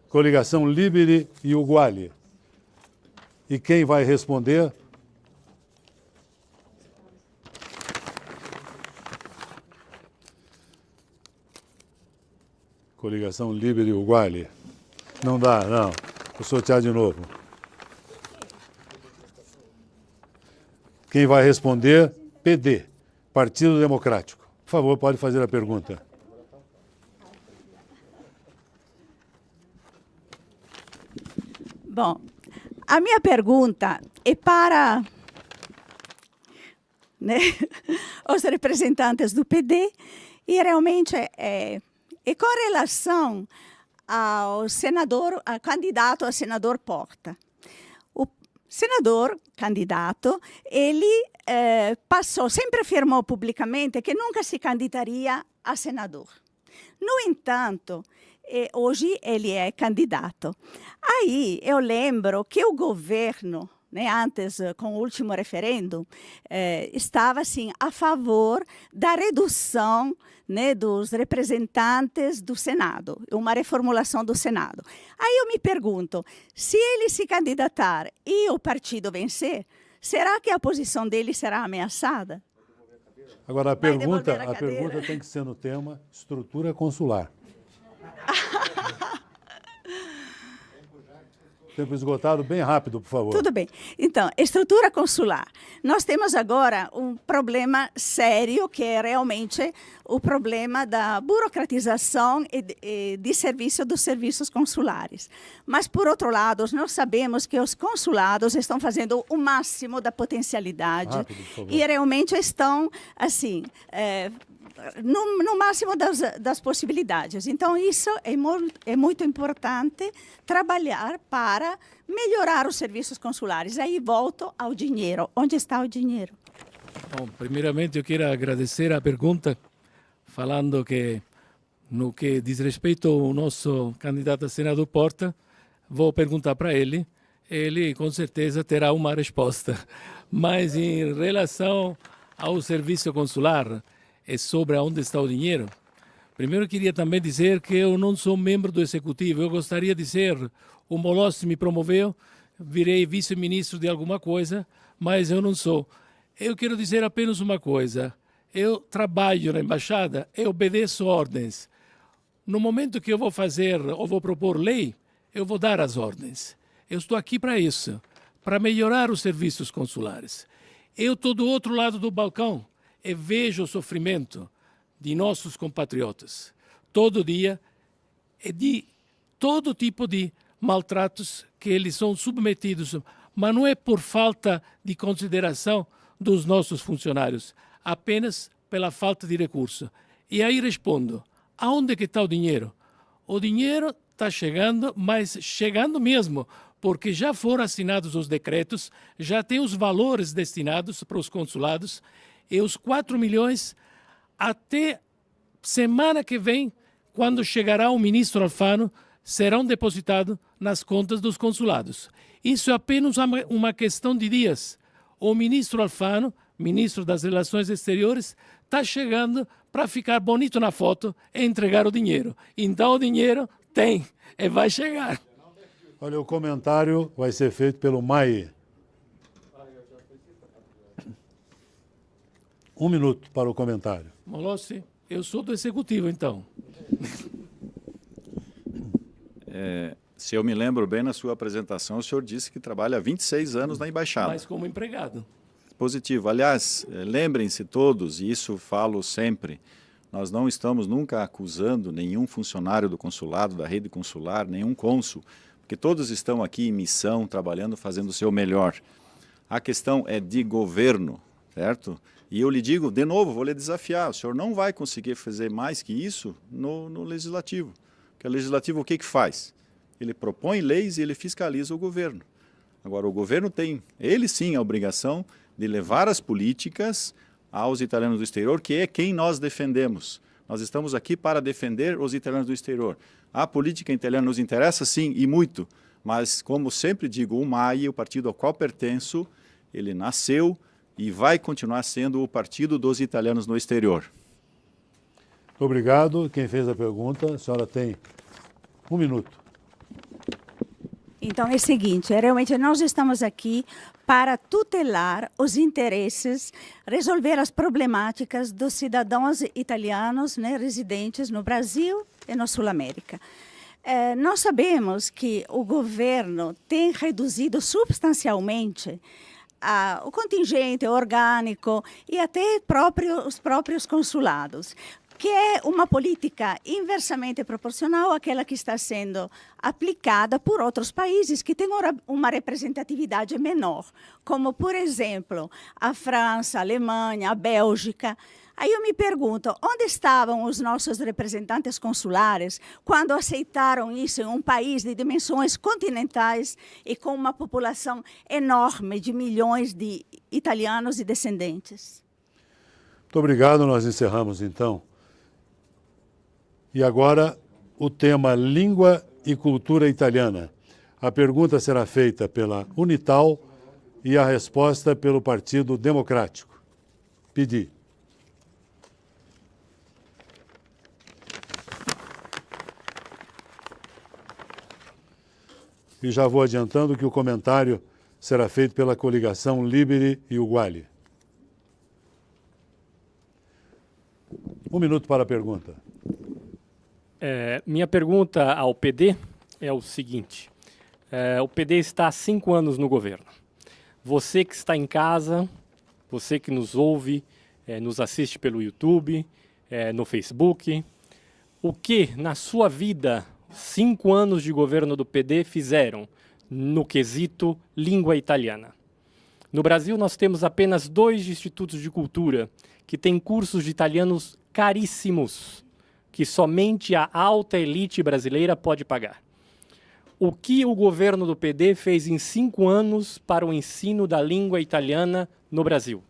Coligação Liberi e Uguali. E quem vai responder? Coligação Liberi e Uguali. Não dá, não. Vou sortear de novo. Quem vai responder? PD, Partido Democrático. Por favor, pode fazer a pergunta. Bom, a minha pergunta é para os representantes do PD e realmente é com relação ao senador, ao candidato a senador Porta. O senador candidato, ele sempre afirmou publicamente que nunca se candidaria a senador. No entanto, hoje ele é candidato. Aí eu lembro que o governo, antes, com o último referendo, estava assim, a favor da redução dos representantes do Senado, uma reformulação do Senado. Aí eu me pergunto, se ele se candidatar e o partido vencer, será que a posição dele será ameaçada? Agora, a Vai pergunta devolver a cadeira? tem que ser no tema estrutura consular. Tempo esgotado, bem rápido, por favor. Tudo bem. Então, estrutura consular. Nós temos agora um problema sério, que é realmente o problema da burocratização de serviço dos serviços consulares. Mas, por outro lado, nós sabemos que os consulados estão fazendo o máximo da potencialidade Rápido, por favor. e realmente estão, assim, no máximo das possibilidades. Então, isso é muito importante trabalhar para melhorar os serviços consulares. Aí volto ao dinheiro. Onde está o dinheiro? Bom, primeiramente eu quero agradecer a pergunta, falando que no que diz respeito ao nosso candidato a senador Porta, vou perguntar para ele com certeza terá uma resposta. Mas em relação ao serviço consular, é sobre onde está o dinheiro. Primeiro, eu queria também dizer que eu não sou membro do executivo. Eu gostaria de ser, o Molossi me promoveu, virei vice-ministro de alguma coisa, mas eu não sou. Eu quero dizer apenas uma coisa. Eu trabalho na embaixada, eu obedeço ordens. No momento que eu vou fazer ou vou propor lei, eu vou dar as ordens. Eu estou aqui para isso, para melhorar os serviços consulares. Eu estou do outro lado do balcão e vejo o sofrimento de nossos compatriotas. Todo dia, e de todo tipo de maltratos que eles são submetidos, mas não é por falta de consideração dos nossos funcionários, apenas pela falta de recurso. E aí respondo, aonde que está o dinheiro? O dinheiro está chegando, mas chegando mesmo, porque já foram assinados os decretos, já tem os valores destinados para os consulados, e os 4 milhões até semana que vem, quando chegará o ministro Alfano, serão depositados nas contas dos consulados. Isso é apenas uma questão de dias. O ministro Alfano ministro das Relações Exteriores, está chegando para ficar bonito na foto e entregar o dinheiro. Então o dinheiro tem e vai chegar. Olha, o comentário vai ser feito pelo Mai. 1 minuto para o comentário. Molossi, eu sou do executivo, então. Se eu me lembro bem, na sua apresentação, o senhor disse que trabalha há 26 anos na Embaixada. Mas como empregado. Positivo. Aliás, lembrem-se todos, e isso falo sempre, nós não estamos nunca acusando nenhum funcionário do consulado, da rede consular, nenhum cônsul, porque todos estão aqui em missão, trabalhando, fazendo o seu melhor. A questão é de governo, certo? E eu lhe digo, de novo, vou lhe desafiar, o senhor não vai conseguir fazer mais que isso no Legislativo. Porque o Legislativo o que faz? Ele propõe leis e ele fiscaliza o governo. Agora, o governo tem, ele sim, a obrigação de levar as políticas aos italianos do exterior, que é quem nós defendemos. Nós estamos aqui para defender os italianos do exterior. A política italiana nos interessa, sim, e muito. Mas, como sempre digo, o MAI, o partido ao qual pertenço, ele nasceu e vai continuar sendo o partido dos italianos no exterior. Muito obrigado. Quem fez a pergunta, a senhora tem 1 minuto. Então é o seguinte, realmente nós estamos aqui para tutelar os interesses, resolver as problemáticas dos cidadãos italianos, né, residentes no Brasil e na Sul-América. Nós sabemos que o governo tem reduzido substancialmente o contingente orgânico e até os próprios consulados, que é uma política inversamente proporcional àquela que está sendo aplicada por outros países que têm uma representatividade menor, como, por exemplo, a França, a Alemanha, a Bélgica. Aí eu me pergunto, onde estavam os nossos representantes consulares quando aceitaram isso em um país de dimensões continentais e com uma população enorme de milhões de italianos e descendentes? Muito obrigado, nós encerramos então. E agora o tema Língua e Cultura Italiana. A pergunta será feita pela Unital e a resposta pelo Partido Democrático. Pedi. E já vou adiantando que o comentário será feito pela coligação Liberi e Uguali. 1 minuto para a pergunta. Minha pergunta ao PD é o seguinte. O PD está há 5 anos no governo. Você que está em casa, você que nos ouve, nos assiste pelo YouTube, no Facebook, o que na sua vida 5 anos de governo do PD fizeram no quesito língua italiana? No Brasil, nós temos apenas 2 institutos de cultura que têm cursos de italianos caríssimos, que somente a alta elite brasileira pode pagar. O que o governo do PD fez em 5 anos para o ensino da língua italiana no Brasil?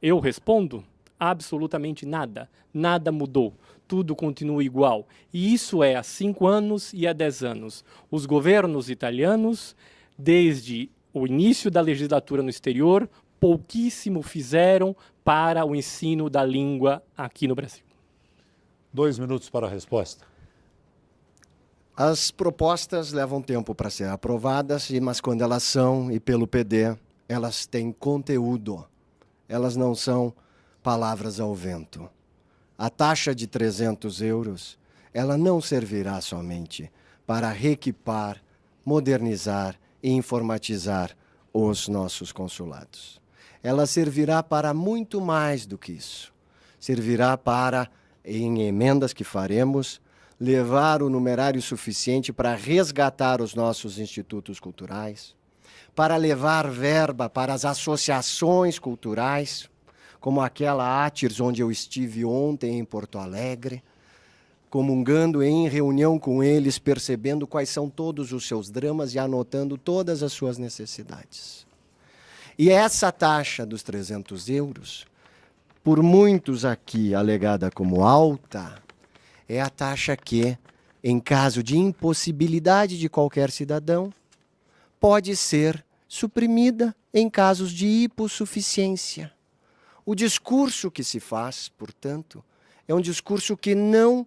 Eu respondo, absolutamente nada. Nada mudou. Tudo continua igual. E isso é há 5 anos e há 10 anos. Os governos italianos, desde o início da legislatura no exterior, pouquíssimo fizeram para o ensino da língua aqui no Brasil. 2 minutos para a resposta. As propostas levam tempo para ser aprovadas, mas quando elas são, e pelo PD, elas têm conteúdo. Elas não são palavras ao vento. A taxa de 300 euros, ela não servirá somente para reequipar, modernizar e informatizar os nossos consulados. Ela servirá para muito mais do que isso. Servirá para, em emendas que faremos, levar o numerário suficiente para resgatar os nossos institutos culturais, para levar verba para as associações culturais, como aquela ATIRS, onde eu estive ontem em Porto Alegre, comungando em reunião com eles, percebendo quais são todos os seus dramas e anotando todas as suas necessidades. E essa taxa dos 300 euros, por muitos aqui alegada como alta, é a taxa que, em caso de impossibilidade de qualquer cidadão, pode ser suprimida em casos de hipossuficiência. O discurso que se faz, portanto, é um discurso que não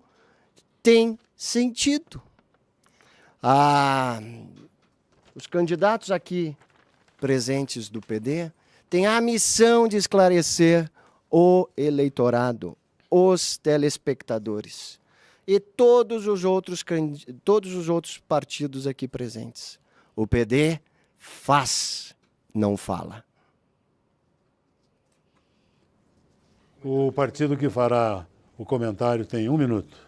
tem sentido. Os candidatos aqui presentes do PD têm a missão de esclarecer o eleitorado, os telespectadores e todos os outros partidos aqui presentes. O PD faz, não fala. O partido que fará o comentário tem 1 minuto.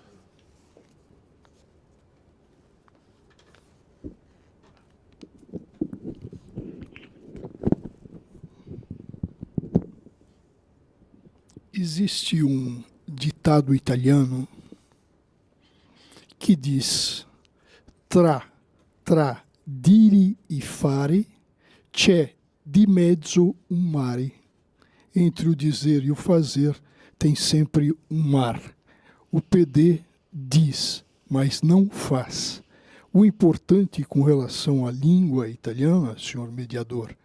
Existe um ditado italiano que diz: tra dire e fare c'è di mezzo un mare. Entre o dizer e o fazer tem sempre um mar. O PD diz, mas não faz. O importante com relação à língua italiana, senhor mediador,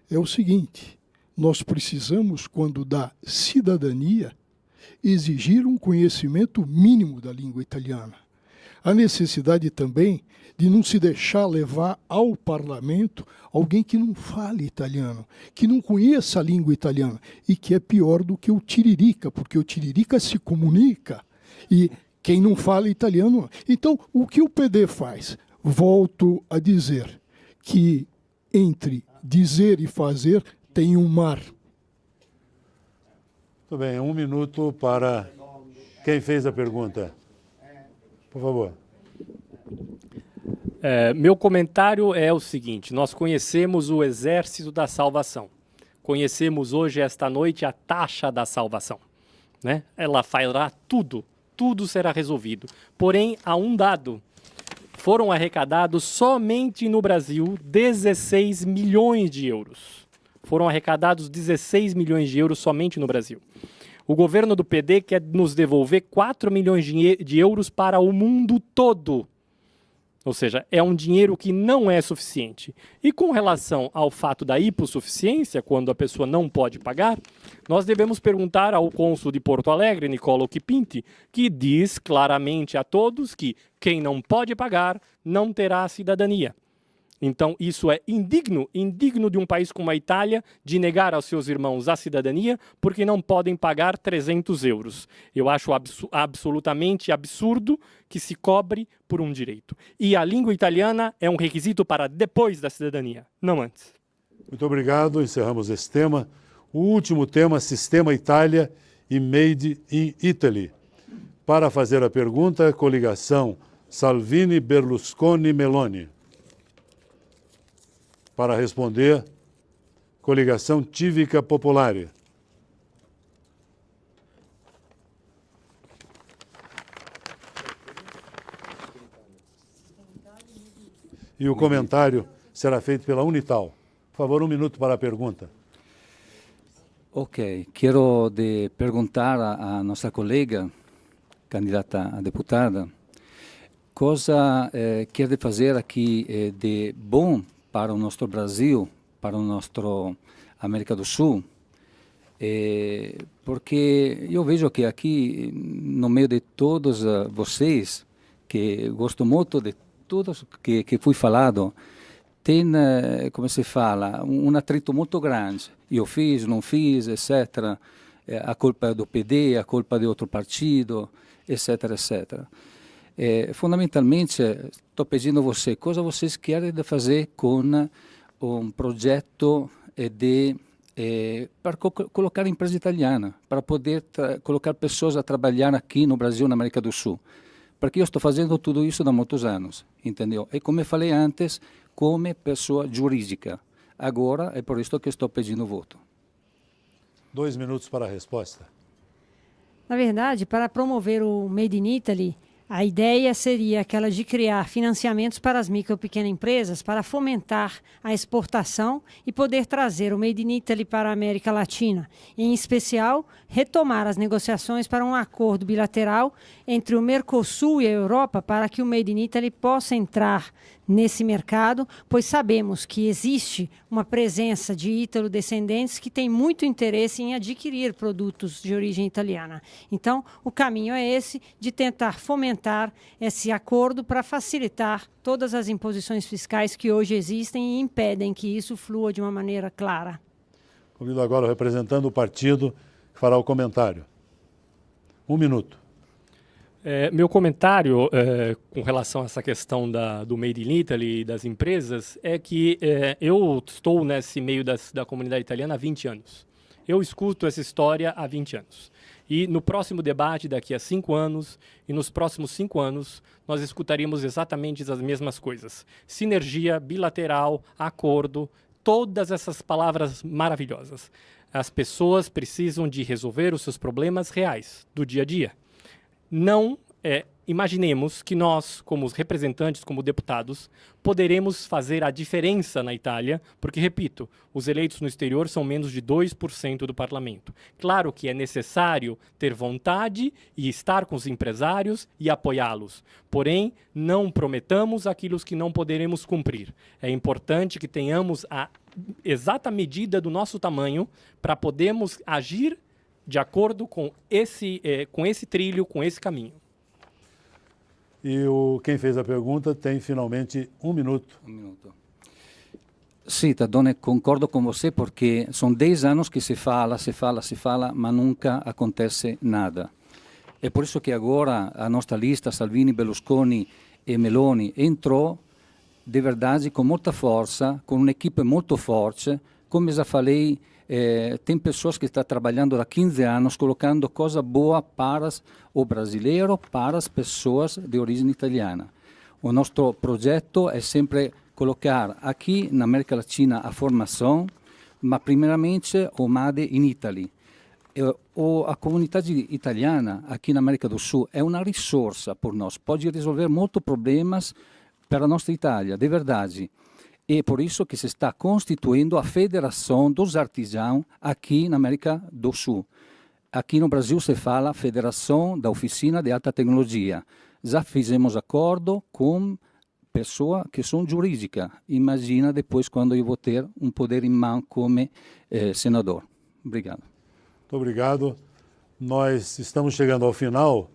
é o seguinte: nós precisamos, quando dá cidadania, exigir um conhecimento mínimo da língua italiana. A necessidade também de não se deixar levar ao parlamento alguém que não fale italiano, que não conheça a língua italiana e que é pior do que o tiririca, porque o tiririca se comunica e quem não fala italiano... Então, o que o PD faz? Volto a dizer que entre dizer e fazer tem um mar. Muito bem, 1 minuto para quem fez a pergunta. Por favor. Meu comentário é o seguinte: nós conhecemos o Exército da Salvação. Conhecemos hoje, esta noite, a taxa da salvação, né? Ela fará tudo será resolvido. Porém, há um dado: foram arrecadados somente no Brasil 16 milhões de euros. Foram arrecadados 16 milhões de euros somente no Brasil. O governo do PD quer nos devolver 4 milhões de euros para o mundo todo. Ou seja, é um dinheiro que não é suficiente. E com relação ao fato da hipossuficiência, quando a pessoa não pode pagar, nós devemos perguntar ao cônsul de Porto Alegre, Niccolo Chipinti, que diz claramente a todos que quem não pode pagar não terá cidadania. Então, isso é indigno de um país como a Itália de negar aos seus irmãos a cidadania porque não podem pagar 300 euros. Eu acho absolutamente absurdo que se cobre por um direito. E a língua italiana é um requisito para depois da cidadania, não antes. Muito obrigado, encerramos esse tema. O último tema, Sistema Itália e Made in Italy. Para fazer a pergunta, coligação Salvini-Berlusconi-Meloni. Para responder, coligação Civica Popolare. E o comentário será feito pela Unital. Por favor, 1 minuto para a pergunta. Ok, quero perguntar à nossa colega, candidata a deputada, cosa quer fazer aqui de bom para o nosso Brasil, para o nosso América do Sul, porque eu vejo que aqui, no meio de todos vocês, que gosto muito de tudo que foi falado, tem, como se fala, um atrito muito grande. Eu fiz, não fiz, etc. A culpa é do PD, a culpa é de outro partido, etc, etc. Fundamentalmente, estou pedindo a você, cosa vocês querem fazer com um projeto para colocar empresa italiana, para poder colocar pessoas a trabalhar aqui no Brasil, na América do Sul. Porque eu estou fazendo tudo isso há muitos anos, entendeu? E como eu falei antes, como pessoa jurídica. Agora é por isso que estou pedindo voto. 2 minutos para a resposta. Na verdade, para promover o Made in Italy, A ideia seria aquela de criar financiamentos para as micro e pequenas empresas para fomentar a exportação e poder trazer o Made in Italy para a América Latina. Em especial, retomar as negociações para um acordo bilateral entre o Mercosul e a Europa para que o Made in Italy possa entrar nesse mercado, pois sabemos que existe uma presença de ítalo-descendentes que têm muito interesse em adquirir produtos de origem italiana. Então, o caminho é esse, de tentar fomentar esse acordo para facilitar todas as imposições fiscais que hoje existem e impedem que isso flua de uma maneira clara. Convido agora o representante do partido que fará o comentário. 1 minuto. Meu comentário com relação a essa questão do Made in Italy e das empresas é que eu estou nesse meio da comunidade italiana há 20 anos. Eu escuto essa história há 20 anos. E no próximo debate, daqui a 5 anos, e nos próximos 5 anos, nós escutaríamos exatamente as mesmas coisas. Sinergia, bilateral, acordo, todas essas palavras maravilhosas. As pessoas precisam de resolver os seus problemas reais, do dia a dia. Não imaginemos que nós, como representantes, como deputados, poderemos fazer a diferença na Itália, porque, repito, os eleitos no exterior são menos de 2% do parlamento. Claro que é necessário ter vontade e estar com os empresários e apoiá-los. Porém, não prometamos aquilo que não poderemos cumprir. É importante que tenhamos a exata medida do nosso tamanho para podermos agir de acordo com esse trilho, com esse caminho. E quem fez a pergunta tem finalmente 1 minuto. 1 minuto. Sì, Tadone, concordo con você porque são 10 anos que se fala, ma nunca acontece nada. É por isso que agora a nossa lista, Salvini, Berlusconi e Meloni, entrou de verdade com muita força, com uma equipe muito forte. Como já falei, tem pessoas que estão trabalhando há 15 anos, colocando coisa boa para o brasileiro, para as pessoas de origem italiana. O nosso projeto é sempre colocar aqui na América Latina a formação, mas primeiramente o Made in Italy. A comunidade italiana aqui na América do Sul é uma risorsa por nós, pode resolver muitos problemas para a nossa Itália, de verdade. É por isso que se está constituindo a Federação dos Artesãos aqui na América do Sul. Aqui no Brasil se fala Federação da Oficina de Alta Tecnologia. Já fizemos acordo com pessoas que são jurídicas. Imagina depois quando eu vou ter um poder em mão como senador. Obrigado. Muito obrigado. Nós estamos chegando ao final.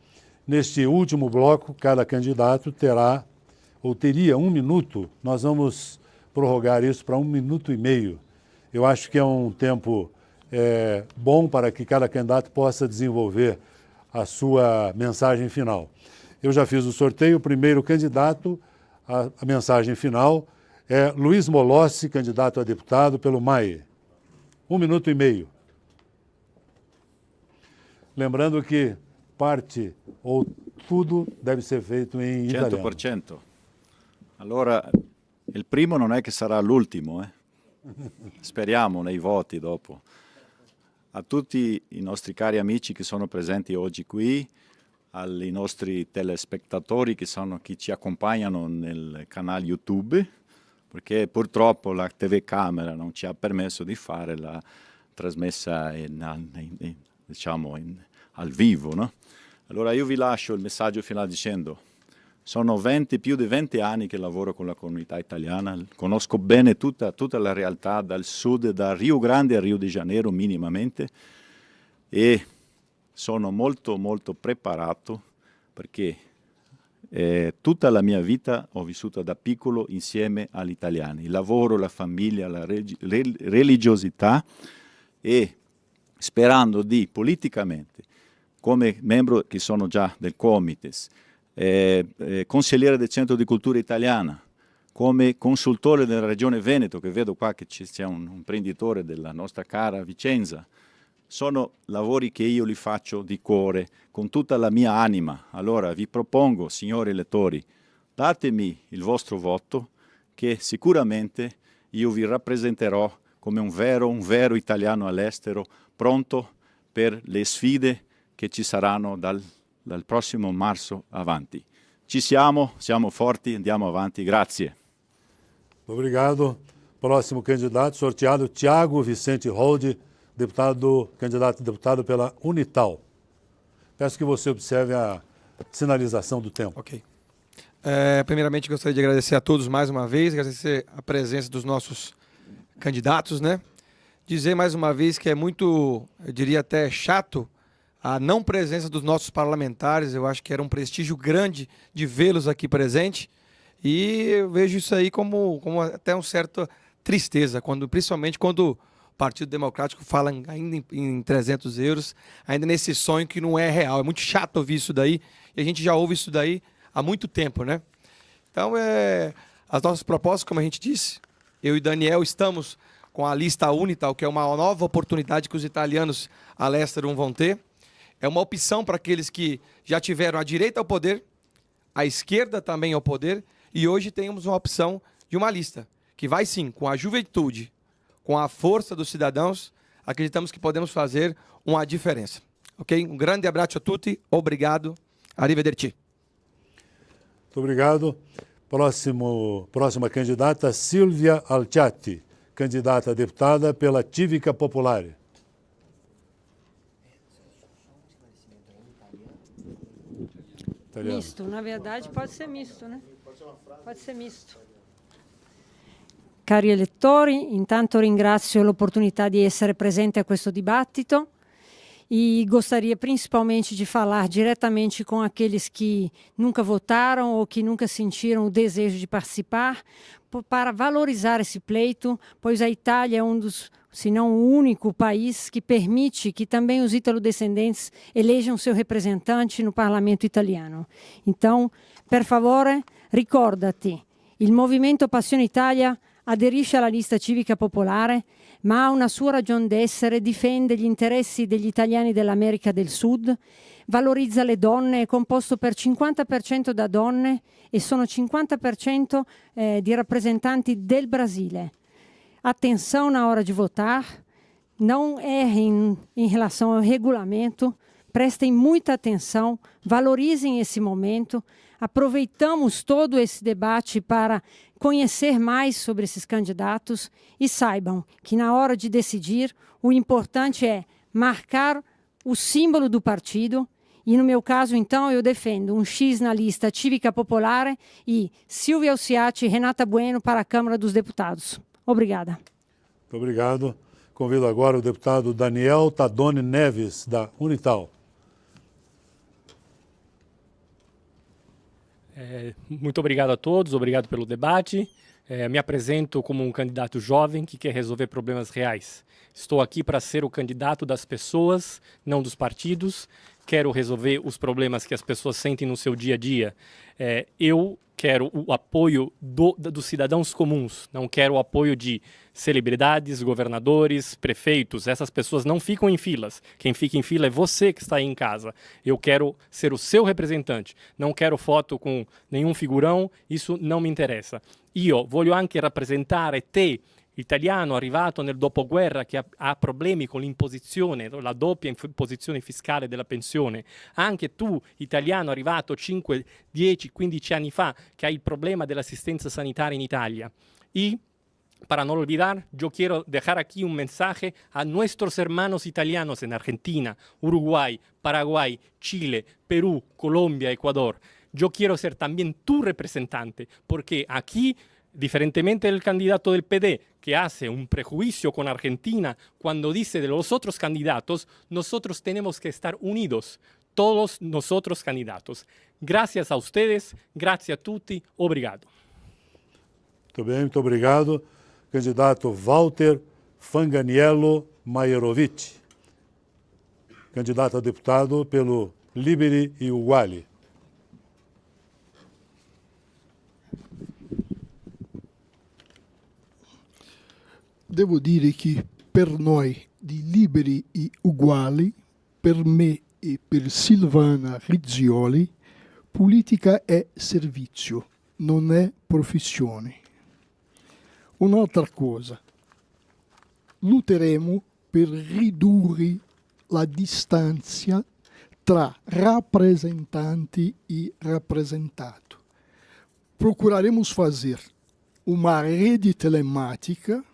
Neste último bloco, cada candidato terá ou teria 1 minuto. Nós vamos prorrogar isso para 1 minuto e meio. Eu acho que é um tempo bom para que cada candidato possa desenvolver a sua mensagem final. Eu já fiz o sorteio. O primeiro candidato, a mensagem final, é Luiz Molossi, candidato a deputado pelo MAE. 1 minuto e meio. Lembrando que parte ou tudo deve ser feito em italiano. 100%. Allora, il primo non è che sarà l'ultimo, speriamo nei voti dopo. A tutti i nostri cari amici che sono presenti oggi qui, ai nostri telespettatori che ci accompagnano nel canale YouTube, perché purtroppo la telecamera non ci ha permesso di fare la trasmessa al vivo, no? Allora io vi lascio il messaggio finale dicendo: sono più di 20 anni che lavoro con la comunità italiana, conosco bene tutta la realtà dal sud, da Rio Grande a Rio de Janeiro minimamente, e sono molto molto preparato perché tutta la mia vita ho vissuto da piccolo insieme agli italiani, il lavoro, la famiglia, la religiosità, e sperando di politicamente, come membro che sono già del Comites, consigliere del Centro di Cultura Italiana, come consultore della Regione Veneto, che vedo qua che c'è un imprenditore della nostra cara Vicenza. Sono lavori che io li faccio di cuore, con tutta la mia anima. Allora vi propongo, signori elettori, datemi il vostro voto, che sicuramente io vi rappresenterò come un vero italiano all'estero, pronto per le sfide che ci saranno dal dal prossimo marzo avanti. Ci siamo forti, andiamo avanti. Grazie. Obrigado. Próximo candidato, sorteado, Tiago Vicente Holdi, candidato a deputado pela Unital. Peço que você observe a sinalização do tempo. Ok. Primeiramente, gostaria de agradecer a todos mais uma vez, agradecer a presença dos nossos candidatos, né? Dizer mais uma vez que é muito, eu diria até chato, a não presença dos nossos parlamentares. Eu acho que era um prestígio grande de vê-los aqui presente, e eu vejo isso aí como até uma certa tristeza, principalmente quando o Partido Democrático fala ainda em 300 euros, ainda nesse sonho que não é real. É muito chato ouvir isso daí, e a gente já ouve isso daí há muito tempo, né? Então, as nossas propostas, como a gente disse, eu e Daniel estamos com a lista Unital, que é uma nova oportunidade que os italianos a Lesterum vão ter. É uma opção para aqueles que já tiveram a direita ao poder, a esquerda também ao poder, e hoje temos uma opção de uma lista que vai sim, com a juventude, com a força dos cidadãos, acreditamos que podemos fazer uma diferença. Ok? Um grande abraço a tutti, obrigado, arrivederci. Muito obrigado. Próxima candidata, Silvia Alciati, candidata a deputada pela Civica Popolare. Italiano. Misto, na verdade pode ser misto, né? Pode ser misto. Cari elettori, intanto ringrazio l'opportunità di essere presente a questo dibattito e gostaria principalmente de falar diretamente com aqueles que nunca votaram ou que nunca sentiram o desejo de participar, para valorizar esse pleito, pois a Itália é um dos, se não o único país que permite que também os italodescendentes elejam seu representante no parlamento italiano. Então, per favore, ricordati, il Movimento Passione Italia aderisce alla lista civica popolare, ma ha una sua ragione d'essere, difende gli interessi degli italiani dell'America del Sud, valorizza le donne, è composto per 50% da donne e sono 50% di rappresentanti del Brasile. Atenção na hora de votar, não errem em relação ao regulamento, prestem muita atenção, valorizem esse momento. Aproveitamos todo esse debate para conhecer mais sobre esses candidatos e saibam que na hora de decidir, o importante é marcar o símbolo do partido e, no meu caso, então, eu defendo um X na lista Civica Popolare e Silvia Alciati e Renata Bueno para a Câmara dos Deputados. Obrigada. Muito obrigado. Convido agora o deputado Daniel Tadoni Neves, da Unital. Muito obrigado a todos, obrigado pelo debate. Me apresento como um candidato jovem que quer resolver problemas reais. Estou aqui para ser o candidato das pessoas, não dos partidos. Quero resolver os problemas que as pessoas sentem no seu dia a dia. Eu quero o apoio dos cidadãos comuns, não quero o apoio de celebridades, governadores, prefeitos. Essas pessoas não ficam em filas. Quem fica em fila é você que está aí em casa. Eu quero ser o seu representante. Não quero foto com nenhum figurão, isso não me interessa. Io voglio anche rappresentare te, italiano arrivato nel dopoguerra che ha problemi con l'imposizione, la doppia imposizione fiscale della pensione, anche tu italiano arrivato 5, 10, 15 anni fa che hai il problema dell'assistenza sanitaria in Italia. Y para no olvidar, yo quiero dejar aquí un mensaje a nuestros hermanos italianos en Argentina, Uruguay, Paraguay, Chile, Perú, Colombia, Ecuador. Yo quiero ser también tu representante, porque aquí, diferentemente del candidato del PD, que hace un prejuicio con Argentina cuando dice de los otros candidatos, nosotros tenemos que estar unidos, todos nosotros candidatos. Gracias a ustedes, gracias a tutti, obrigado. Muito bem, muito obrigado. Candidato Walter Fanganiello Maierovic, candidato a deputado pelo Liberi e Uguali. Devo dire che per noi di Liberi e Uguali, per me e per Silvana Rizzioli, politica è servizio, non è professione. Un'altra cosa, lotteremo per ridurre la distanza tra rappresentanti e rappresentato. Procuraremos fazer uma rede telemática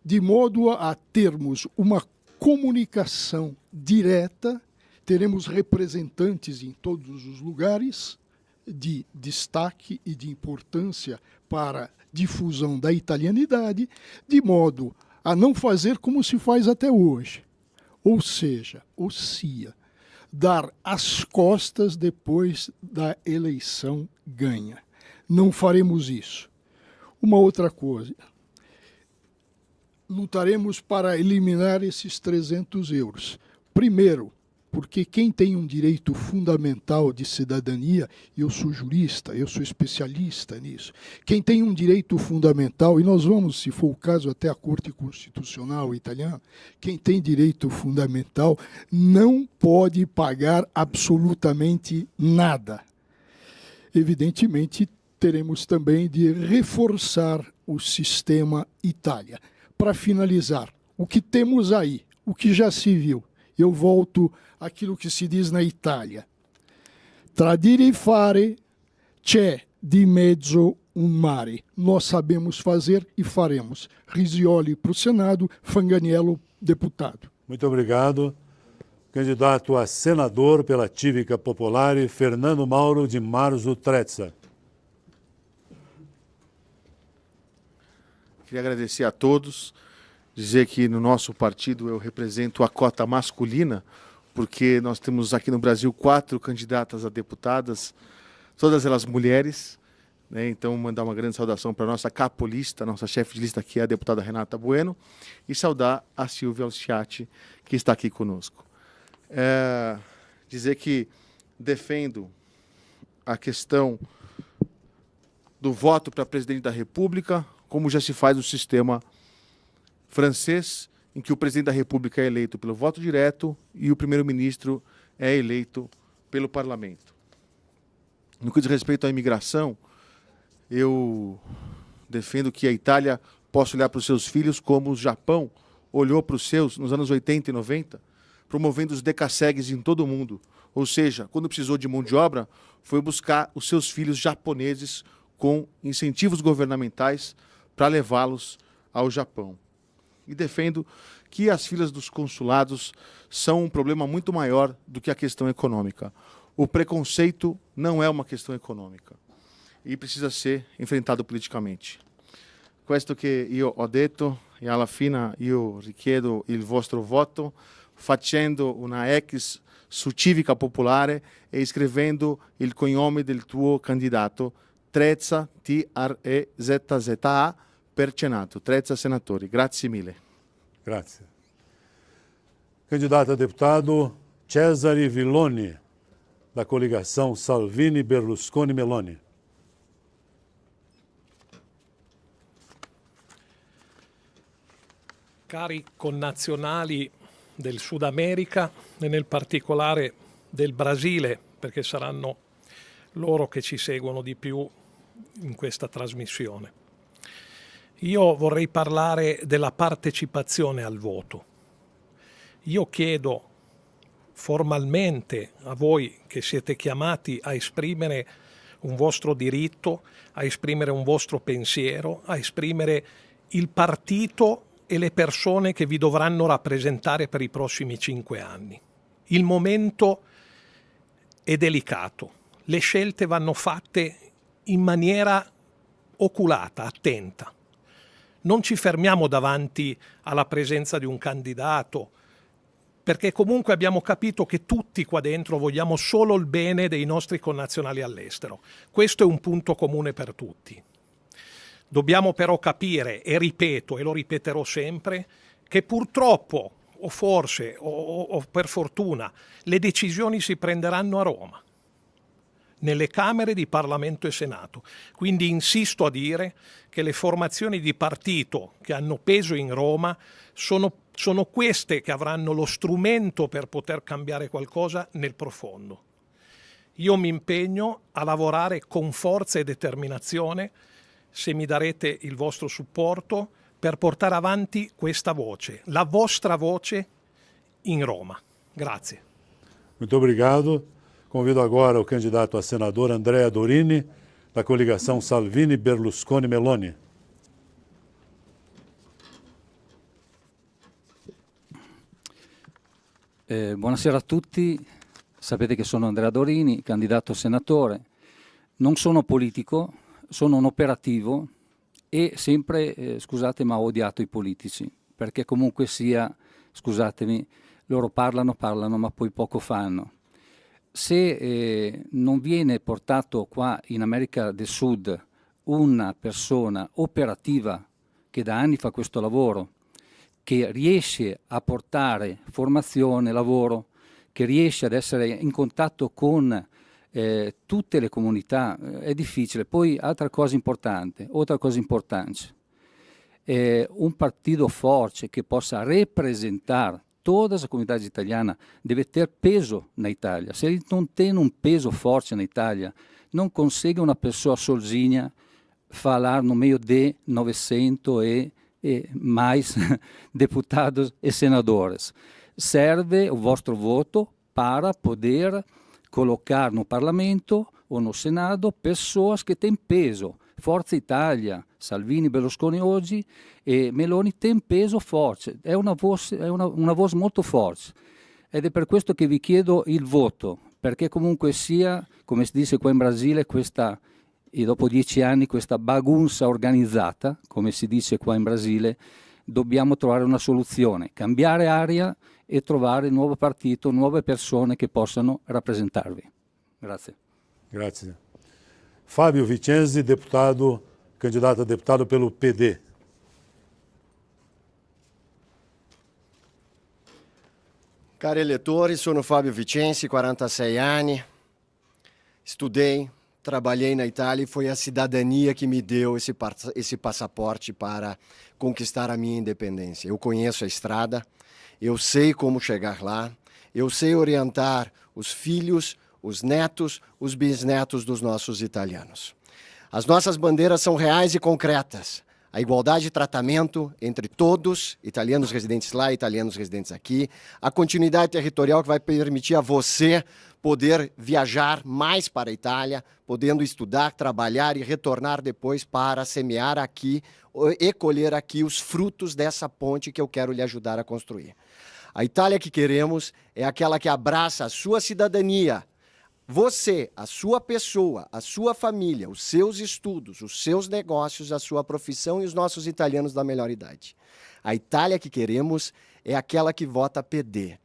de modo a termos uma comunicação direta, teremos representantes em todos os lugares de destaque e de importância para a difusão da italianidade, de modo a não fazer como se faz até hoje, ou seja, o CIA, dar as costas depois da eleição ganha. Não faremos isso. Uma outra coisa, lutaremos para eliminar esses 300 euros. Primeiro, porque quem tem um direito fundamental de cidadania, eu sou jurista, eu sou especialista nisso, quem tem um direito fundamental, e nós vamos, se for o caso, até a Corte Constitucional italiana, quem tem direito fundamental não pode pagar absolutamente nada. Evidentemente, teremos também de reforçar o sistema Itália. Para finalizar, o que temos aí, o que já se viu, eu volto àquilo que se diz na Itália. Tra dire e fare c'è di mezzo un mare. Nós sabemos fazer e faremos. Risioli para o Senado, Fanganiello, deputado. Muito obrigado. Candidato a senador pela Civica Popolare, Fernando Mauro de Marzo Trezza. Queria agradecer a todos, dizer que no nosso partido eu represento a cota masculina, porque nós temos aqui no Brasil 4 candidatas a deputadas, todas elas mulheres, né? Então mandar uma grande saudação para a nossa capolista, nossa chefe de lista aqui, a deputada Renata Bueno, e saudar a Silvia Alciati, que está aqui conosco. Dizer que defendo a questão do voto para presidente da República, como já se faz no sistema francês, em que o presidente da República é eleito pelo voto direto e o primeiro-ministro é eleito pelo parlamento. No que diz respeito à imigração, eu defendo que a Itália possa olhar para os seus filhos como o Japão olhou para os seus nos anos 80 e 90, promovendo os decassegues em todo o mundo. Ou seja, quando precisou de mão de obra, foi buscar os seus filhos japoneses com incentivos governamentais para levá-los ao Japão. E defendo que as filas dos consulados são um problema muito maior do que a questão econômica. O preconceito não é uma questão econômica e precisa ser enfrentado politicamente. Questo che io ho detto e alla fine io richiedo il vostro voto facendo una ex su Civica Popolare e scrivendo il cognome del tuo candidato Trezza, Trezza per Senato, Trezza Senatori. Grazie mille. Grazie. Candidato a deputado Cesare Villoni, da coligação Salvini-Berlusconi-Meloni. Cari connazionali del Sud America e nel particolare del Brasile, perché saranno loro che ci seguono di più in questa trasmissione. Io vorrei parlare della partecipazione al voto. Io chiedo formalmente a voi che siete chiamati a esprimere un vostro diritto, a esprimere un vostro pensiero, a esprimere il partito e le persone che vi dovranno rappresentare per i prossimi 5 anni. Il momento è delicato, le scelte vanno fatte in maniera oculata, attenta. Non ci fermiamo davanti alla presenza di un candidato, perché comunque abbiamo capito che tutti qua dentro vogliamo solo il bene dei nostri connazionali all'estero. Questo è un punto comune per tutti. Dobbiamo però capire, e ripeto, e lo ripeterò sempre, che purtroppo, o forse, o per fortuna, le decisioni si prenderanno a Roma, nelle Camere di Parlamento e Senato. Quindi insisto a dire che le formazioni di partito che hanno peso in Roma sono queste che avranno lo strumento per poter cambiare qualcosa nel profondo. Io mi impegno a lavorare con forza e determinazione, se mi darete il vostro supporto, per portare avanti questa voce, la vostra voce in Roma. Grazie. Muito obrigado. Convido agora o candidato a senador Andrea Dorini, da coligação Salvini-Berlusconi-Meloni. Buonasera a tutti, sapete che sono Andrea Dorini, candidato a senatore. Non sono politico, sono un operativo e sempre, scusate, ma ho odiato i politici, perché comunque sia, scusatemi, loro parlano, ma poi poco fanno. Se non viene portato qua in America del Sud una persona operativa che da anni fa questo lavoro, che riesce a portare formazione, lavoro, che riesce ad essere in contatto con tutte le comunità, è difficile. Poi altra cosa importante, un partito forte che possa rappresentare toda a comunidade italiana deve ter peso na Itália. Se ele não tem um peso forte na Itália, não consegue uma pessoa sozinha falar no meio de 900 e mais deputados e senadores. Serve o vostro voto para poder colocar no Parlamento ou no Senado pessoas que têm peso. Forza Italia, Salvini, Berlusconi oggi e Meloni tem peso forte, è una voce molto forte ed è per questo che vi chiedo il voto, perché comunque sia, come si dice qua in Brasile, e dopo 10 anni questa bagunza organizzata, come si dice qua in Brasile, dobbiamo trovare una soluzione, cambiare aria e trovare un nuovo partito, nuove persone che possano rappresentarvi. Grazie. Grazie. Fábio Vicenzi, candidato a deputado pelo PD. Cari elettori, sono Fábio Vicenzi, 46 anni, estudei, trabalhei na Itália e foi a cidadania que me deu esse passaporte para conquistar a minha independência. Eu conheço a estrada, eu sei como chegar lá, eu sei orientar os filhos, os netos, os bisnetos dos nossos italianos. As nossas bandeiras são reais e concretas. A igualdade de tratamento entre todos, italianos residentes lá, italianos residentes aqui, a continuidade territorial que vai permitir a você poder viajar mais para a Itália, podendo estudar, trabalhar e retornar depois para semear aqui e colher aqui os frutos dessa ponte que eu quero lhe ajudar a construir. A Itália que queremos é aquela que abraça a sua cidadania, você, a sua pessoa, a sua família, os seus estudos, os seus negócios, a sua profissão e os nossos italianos da melhor idade. A Itália que queremos é aquela que vota PD.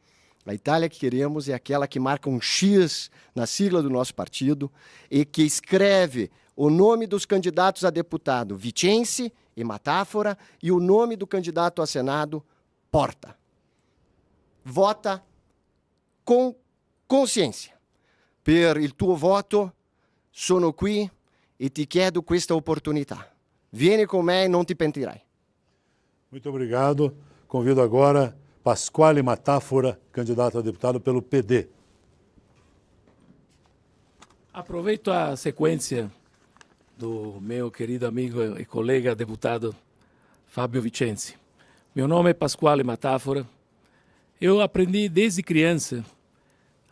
A Itália que queremos é aquela que marca um X na sigla do nosso partido e que escreve o nome dos candidatos a deputado Vicenzi e Matafora e o nome do candidato a Senado Porta. Vota com consciência. Per il tuo voto sono qui e ti chiedo questa opportunità. Vieni con me e non ti pentirai. Muito obrigado. Convido agora Pasquale Matafora, candidato a deputado pelo PD. Aproveito a sequência do meu querido amigo e colega deputado Fábio Vicenzi. Meu nome é Pasquale Matafora. Eu aprendi desde criança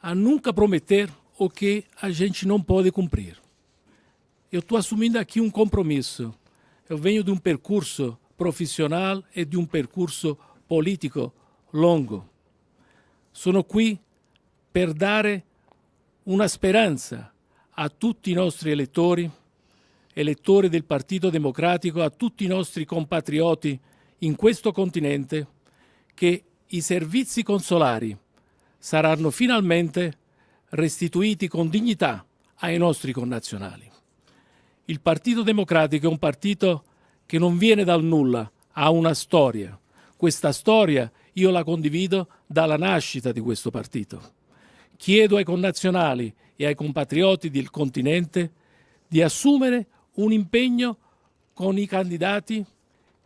a nunca prometer o que a gente não pode cumprir. Eu estou assumindo aqui um compromisso. Eu venho de um percurso profissional e de um percurso politico longo. Sono qui per dare una speranza a tutti i nostri elettori del Partito Democratico, a tutti i nostri compatrioti in questo continente, che i servizi consolari saranno finalmente restituiti con dignità ai nostri connazionali. Il Partito Democratico è un partito che non viene dal nulla, ha una storia. Questa storia io la condivido dalla nascita di questo partito. Chiedo ai connazionali e ai compatrioti del continente di assumere un impegno con i candidati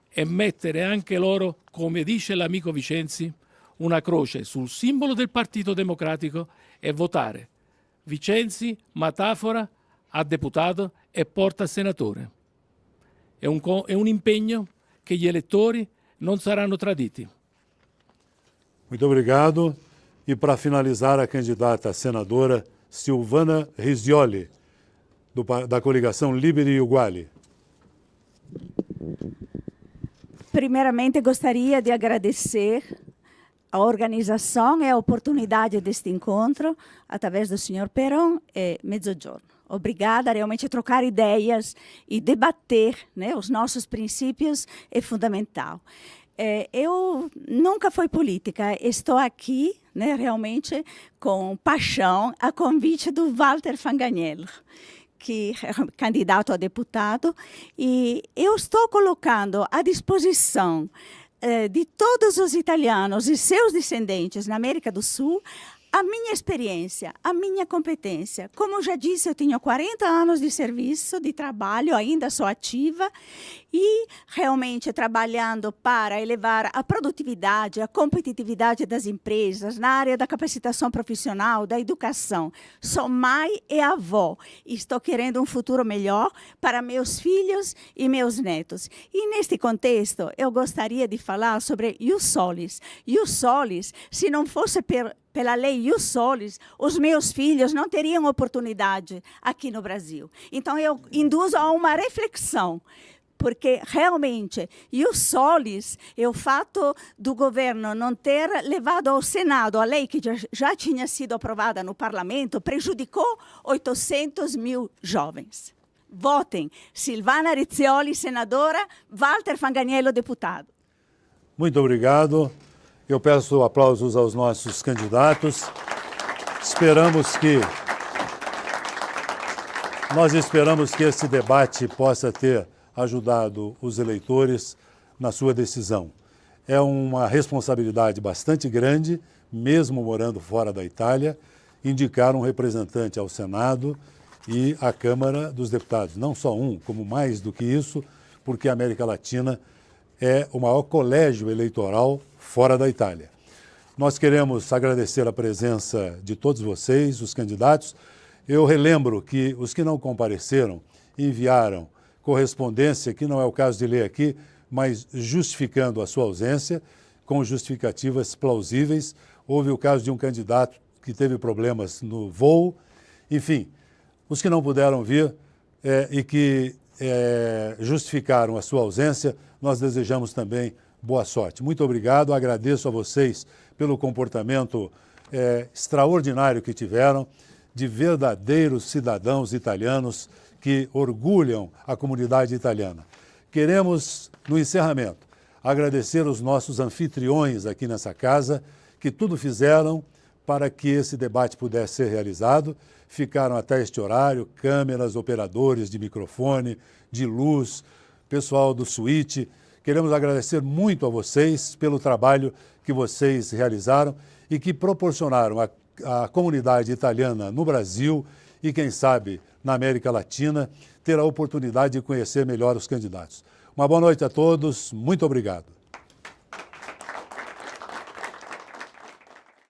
e mettere anche loro, come dice l'amico Vicenzi, una croce sul simbolo del Partito Democratico e votare Vicenzi, Matafora a deputato e Porta a senatore. È un impegno che gli elettori non saranno traditi. Muito obrigado. E para finalizar, a candidata a senadora Silvana Risioli, da coligação Liberi Uguali. Primeiramente, gostaria de agradecer a organização e a oportunidade deste encontro através do Sr. Peron e Mezzogiorno. Obrigada, realmente trocar ideias e debater, né, os nossos princípios é fundamental. Eu nunca fui política, estou aqui, né, realmente com paixão a convite do Walter Fanganiello, que é candidato a deputado, e eu estou colocando à disposição de todos os italianos e seus descendentes na América do Sul a minha experiência, a minha competência. Como já disse, eu tenho 40 anos de serviço, de trabalho, ainda sou ativa e realmente trabalhando para elevar a produtividade, a competitividade das empresas na área da capacitação profissional, da educação. Sou mãe e avó e estou querendo um futuro melhor para meus filhos e meus netos. E neste contexto, eu gostaria de falar sobre Ius Solis. Ius Solis, se não fosse pela lei Ius Solis, os meus filhos não teriam oportunidade aqui no Brasil. Então, eu induzo a uma reflexão, porque realmente Ius Solis é o fato do governo não ter levado ao Senado a lei que já tinha sido aprovada no parlamento, prejudicou 800 mil jovens. Votem Silvana Risioli, senadora, Walter Fanganiello, deputado. Muito obrigado. Eu peço aplausos aos nossos candidatos. Nós esperamos que esse debate possa ter ajudado os eleitores na sua decisão. É uma responsabilidade bastante grande, mesmo morando fora da Itália, indicar um representante ao Senado e à Câmara dos Deputados. Não só um, como mais do que isso, porque a América Latina é o maior colégio eleitoral fora da Itália. Nós queremos agradecer a presença de todos vocês, os candidatos. Eu relembro que os que não compareceram enviaram correspondência, que não é o caso de ler aqui, mas justificando a sua ausência, com justificativas plausíveis. Houve o caso de um candidato que teve problemas no voo. Enfim, os que não puderam vir e que justificaram a sua ausência, nós desejamos também boa sorte. Muito obrigado, agradeço a vocês pelo comportamento extraordinário que tiveram, de verdadeiros cidadãos italianos que orgulham a comunidade italiana. Queremos, no encerramento, agradecer os nossos anfitriões aqui nessa casa, que tudo fizeram para que esse debate pudesse ser realizado. Ficaram até este horário, câmeras, operadores de microfone, de luz, pessoal do suíte. Queremos agradecer muito a vocês pelo trabalho que vocês realizaram e que proporcionaram à comunidade italiana no Brasil e, quem sabe, na América Latina, ter a oportunidade de conhecer melhor os candidatos. Uma boa noite a todos, muito obrigado.